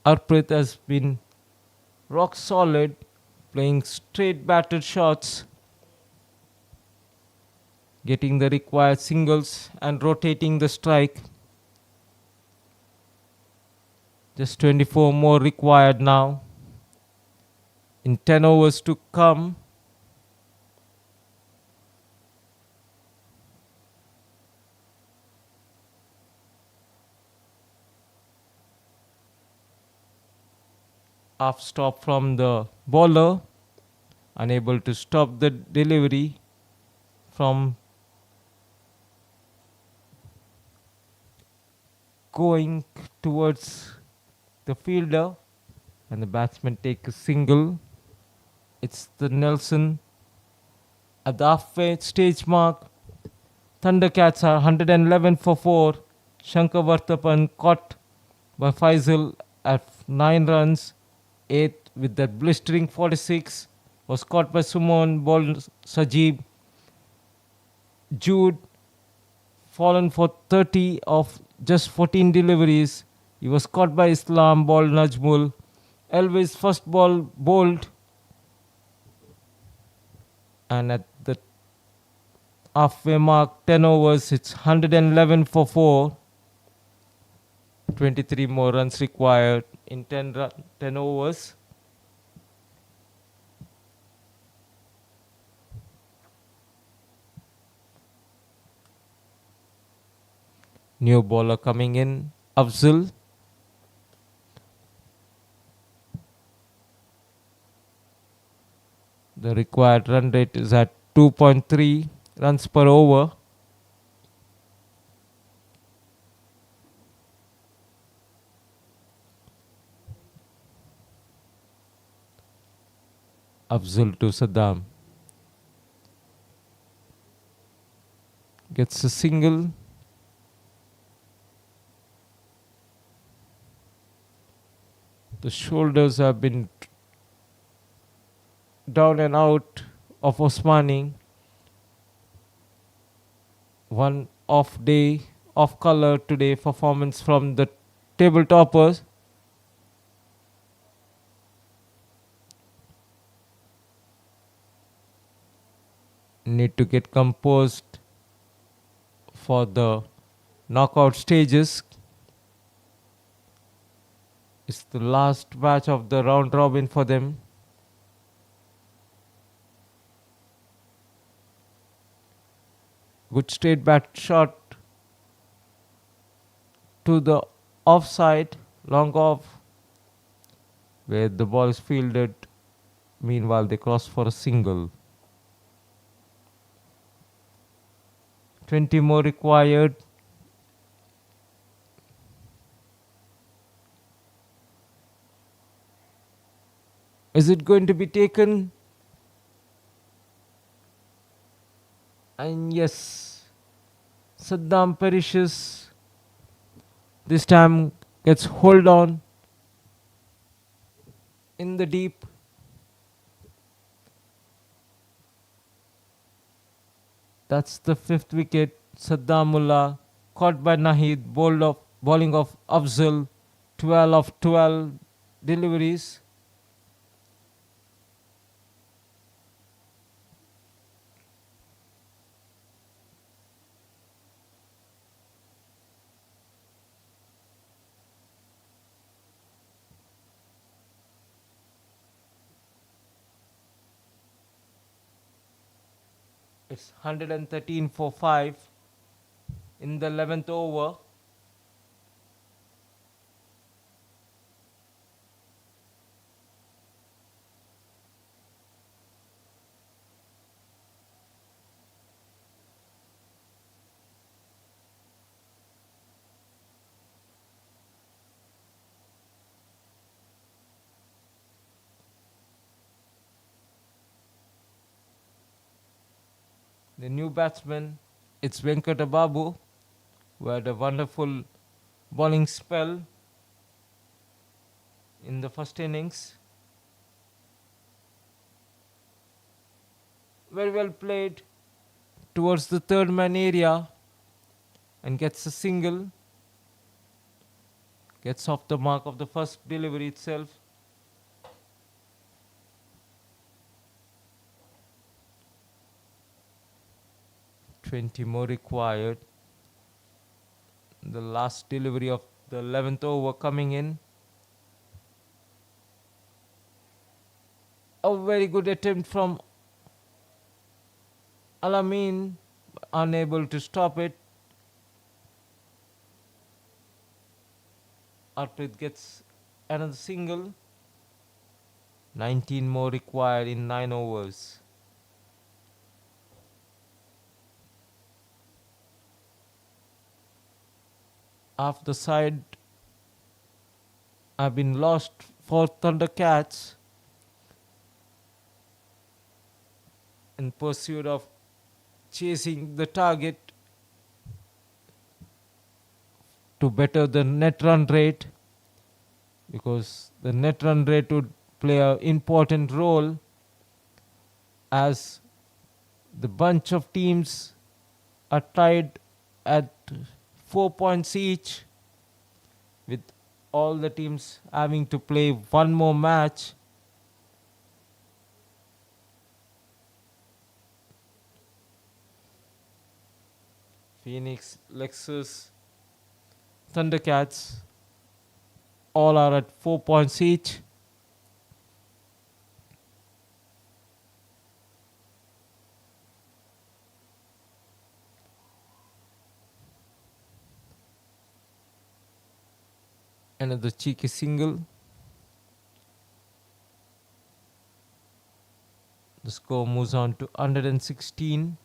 Arprit has been rock solid, playing straight batted shots, getting the required singles and rotating the strike. Just 24 more required now. In 10 overs to come. Off stop from the bowler, unable to stop the delivery from going towards the fielder, and the batsman take a single. It's the Nelson at the halfway stage mark. Thundercats are 111 for 4. Shankar Vartapan caught by Faisal at 9 runs. 8th with that blistering 46 was caught by Sumon, bowled Sajib. Jude fallen for 30 of just 14 deliveries. He was caught by Islam, bowled Najmul. Elvis first ball bowled, and at the halfway mark, 10 overs, it's 111 for 4. 23 more runs required in 10 overs. New bowler coming in, Afzal. The required run rate is at 2.3 runs per over. Afzal to Saddam. Gets a single. The shoulders have been down and out of Osmani. One off day, off color today performance from the table toppers. Need to get composed for the knockout stages. It's the last match of the round robin for them. Good straight bat shot to the offside, long off, where the ball is fielded. Meanwhile, they cross for a single. 20 more required. Is it going to be taken? And yes, Saddam perishes. This time gets hold on in the deep. That's the fifth wicket. Saddamullah caught by Nahid, bowling of Afzal. 12 of 12 deliveries. It's 113 for 5 in the 11th over. The new batsman, it's Venkata Babu, who had a wonderful bowling spell in the first innings. Very well played towards the third man area and gets a single. Gets off the mark of the first delivery itself. Twenty more required. The last delivery of the 11th over coming in. A very good attempt from Alamin, unable to stop it. Arpit gets another single. 19 more required in 9 overs. Half the side have been lost for Thundercats in pursuit of chasing the target to better the net run rate, because the net run rate would play an important role as the bunch of teams are tied at 4 points each, with all the teams having to play one more match. Phoenix, Lexus, Thundercats all are at 4 points each. Another cheeky single. The score moves on to 116.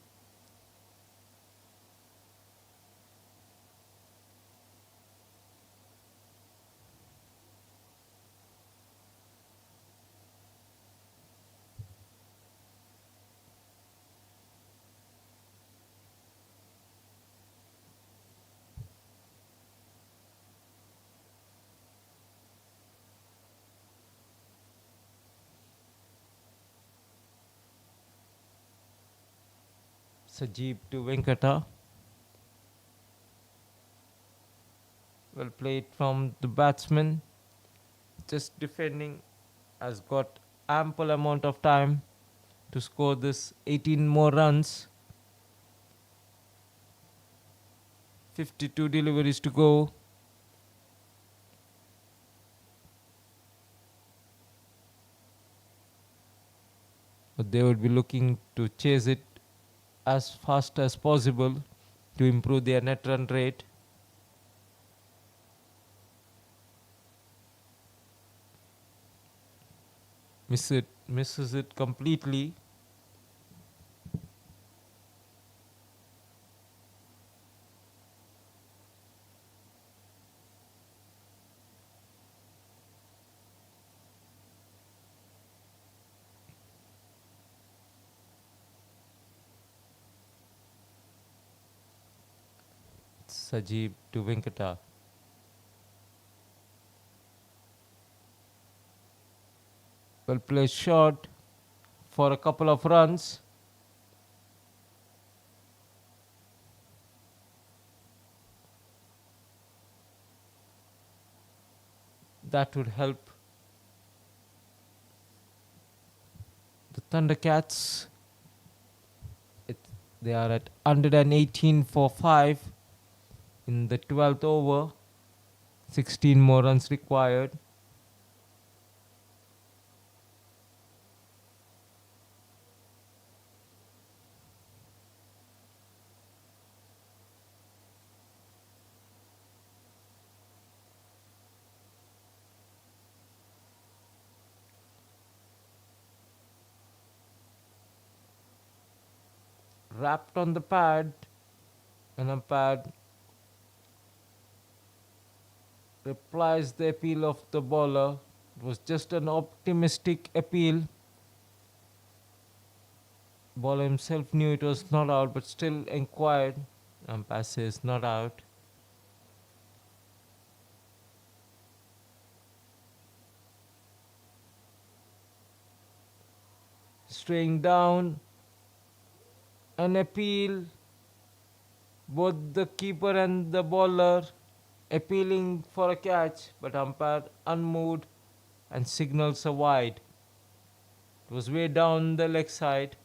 Sajib to Venkata. Well played from the batsman. Just defending has got ample amount of time to score this 18 more runs. 52 deliveries to go. But they would be looking to chase it as fast as possible to improve their net run rate. Misses it completely. Sajib to Venkata. Well played shot for a couple of runs. That would help the Thundercats. It, they are at 118 for 5 in the 12th over. 16 more runs required. Wrapped on the pad, and umpire replies the appeal of the bowler. It was just an optimistic appeal. Bowler himself knew it was not out, but still inquired. Umpire says not out. Straying down, an appeal. Both the keeper and the bowler appealing for a catch, but umpire unmoved and signals a wide. It was way down the leg side.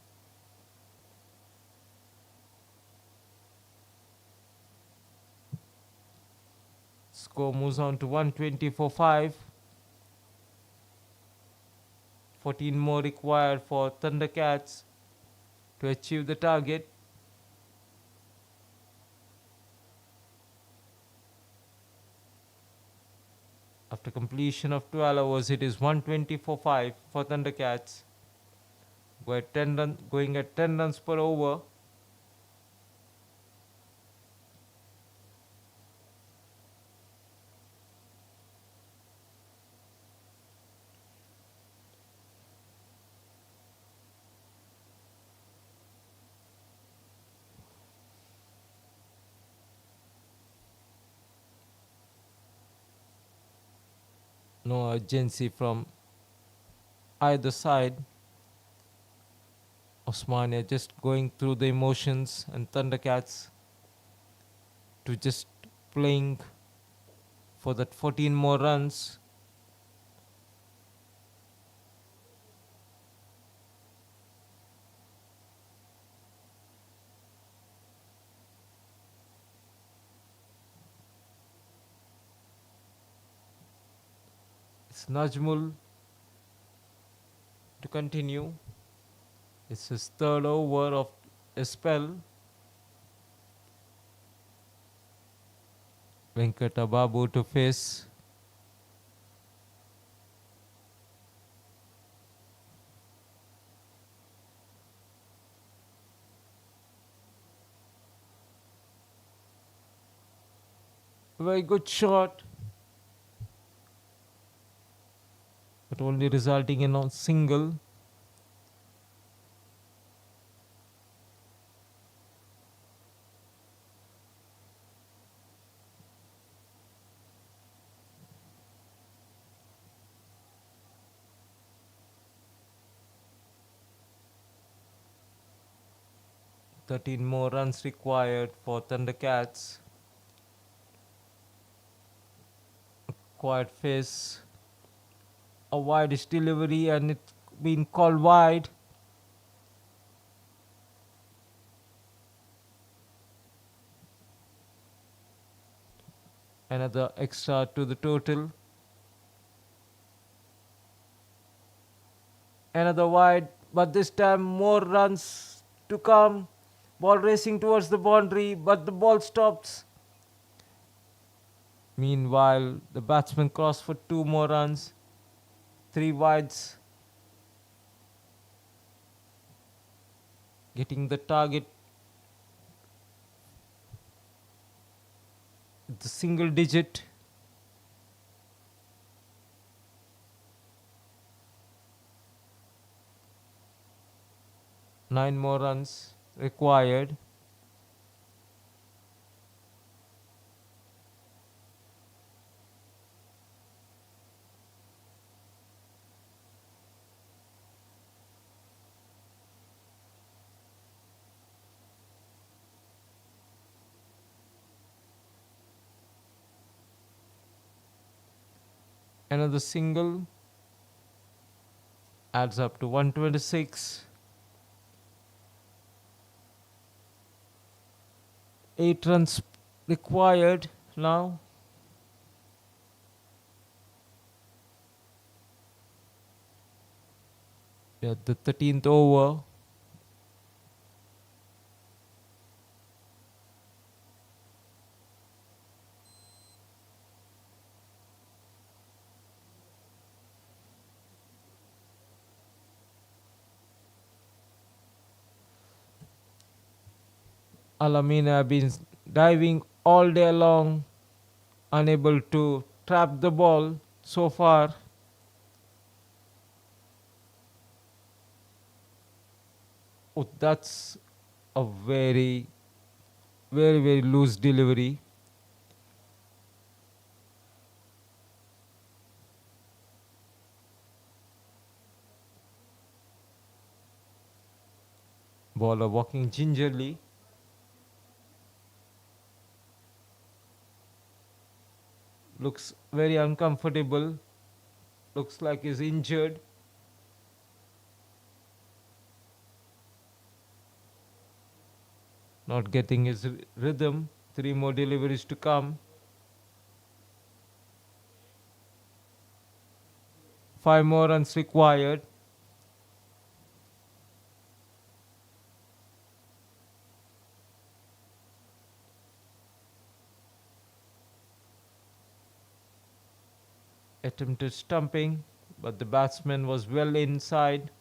Score moves on to 120 for 5. 14 more required for Thundercats to achieve the target. After completion of 12 overs, it is 120 for 5 for Thundercats. Going at 10 runs per over. No urgency from either side. Osmani just going through the emotions, and Thundercats to just playing for that 14 more runs. It's Najmul to continue. It's his third over of a spell. Venkata Babu to face Very good shot, but only resulting in a single. 13 more runs required for Thundercats. Quiet face, a wide delivery, and it's been called wide. Another extra to the total. Another wide, but this time more runs to come. Ball racing towards the boundary, but the ball stops. Meanwhile, the batsman crossed for two more runs. Three wides, getting the target, the single digit. Nine more runs required. Another single adds up to 126. 8 runs required now. At the 13th over. Alamina have been diving all day long, unable to trap the ball so far. Oh, that's a very loose delivery. Bowler walking gingerly. Looks very uncomfortable. Looks like he's injured. Not getting his rhythm. Three more deliveries to come. Five more runs required. Attempted stumping, but the batsman was well inside.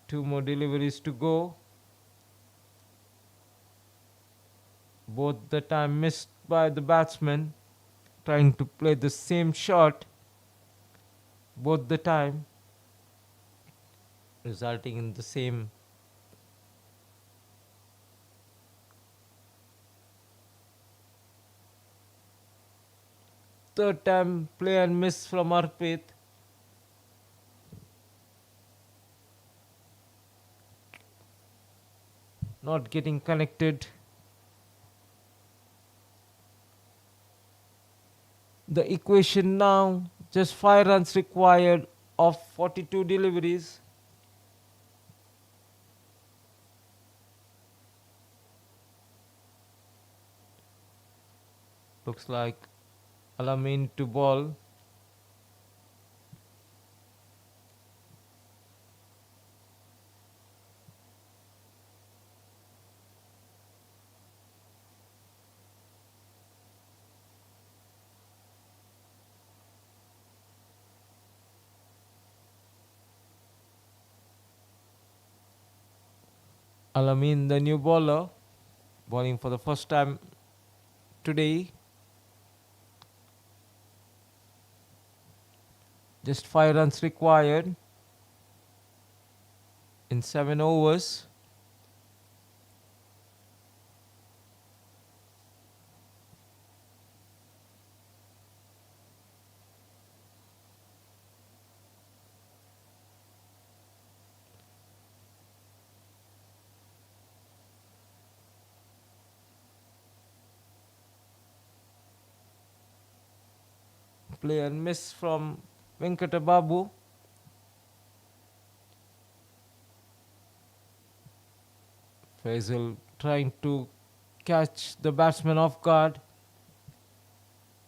Two more deliveries to go. Both the time missed by the batsman, trying to play the same shot. Both the time, resulting in the same. Third time, play and miss from Arpit. Not getting connected. The equation now, just 5 runs required of 42 deliveries. Looks like Alamin to ball. Alamin, the new bowler. bowling for the first time today. Just 5 runs required in 7 overs. Play and miss from Venkatababu. Faisal trying to catch the batsman off guard.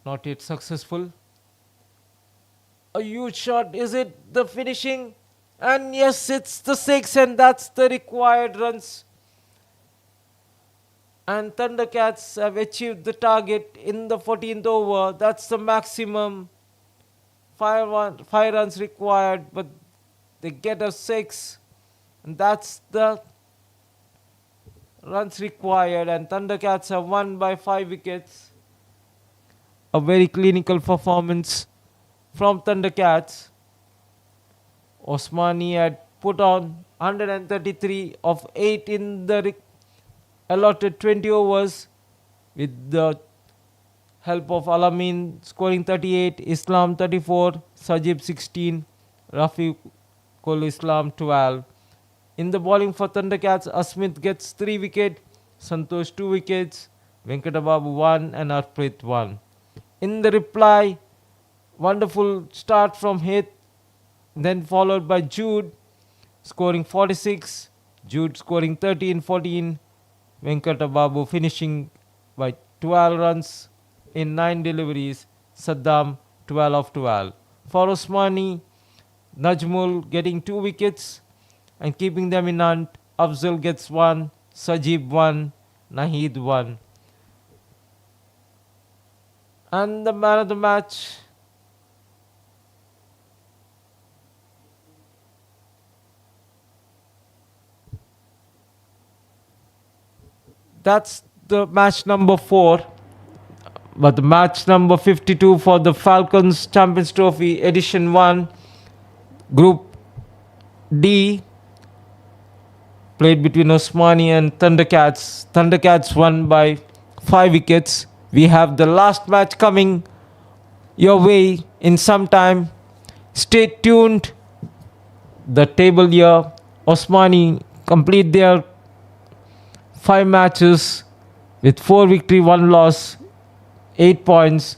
Not yet successful. A huge shot. Is it the finishing? And yes, it's the 6, and that's the required runs. And Thundercats have achieved the target in the 14th over. That's the maximum. 5 runs required, but they get a 6. And that's the runs required. And Thundercats have won by 5 wickets. A very clinical performance from Thundercats. Osmani had put on 133 of 8 in the allotted 20 overs, with the help of Alamin scoring 38, Islam 34, Sajib 16, Rafiqul Islam 12. In the bowling for Thundercats, Asmit gets 3 wickets, Santosh 2 wickets, Venkatababu 1 and Arprit 1. In the reply, wonderful start from Hit, then followed by Jude scoring 46, Jude scoring 13, 14, Venkatababu finishing by 12 runs in 9 deliveries, Saddam 12 of 12. For Osmani, Najmul getting 2 wickets and keeping them in hunt. Afzal gets 1, Sajib 1, Nahid 1. And the man of the match, that's the match number 4. But the match number 52 for the Falcons Champions Trophy Edition 1, Group D, played between Osmani and Thundercats. Thundercats won by 5 wickets. We have the last match coming your way in some time. Stay tuned. The table here, Osmani complete their 5 matches with 4 victory, 1 loss, 8 points.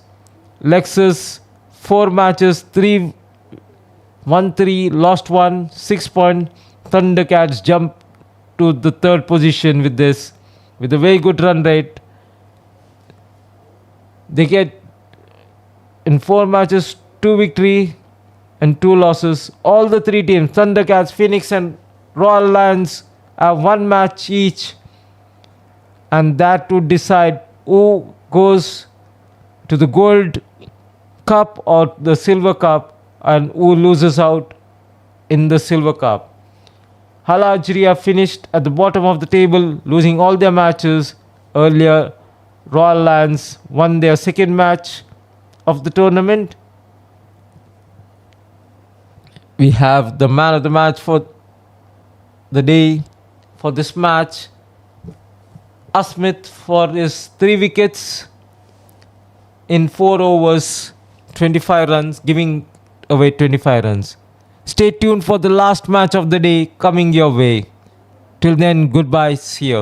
Lexus 4 matches, 3 won 3, lost 1, 6 points. Thundercats jump to the 3rd position with this, with a very good run rate. They get in 4 matches 2 victory and 2 losses. All the 3 teams, Thundercats, Phoenix and Royal Lions, have 1 match each, and that would decide who goes to the Gold Cup or the Silver Cup, and who loses out in the Silver Cup. Al Ajriya finished at the bottom of the table, losing all their matches. Earlier, Royal Lions won their 2nd match of the tournament. We have the man of the match for the day for this match, Asmit, for his 3 wickets in 4 overs, 25 runs, giving away 25 runs. Stay tuned for the last match of the day coming your way. Till then, goodbye. See you.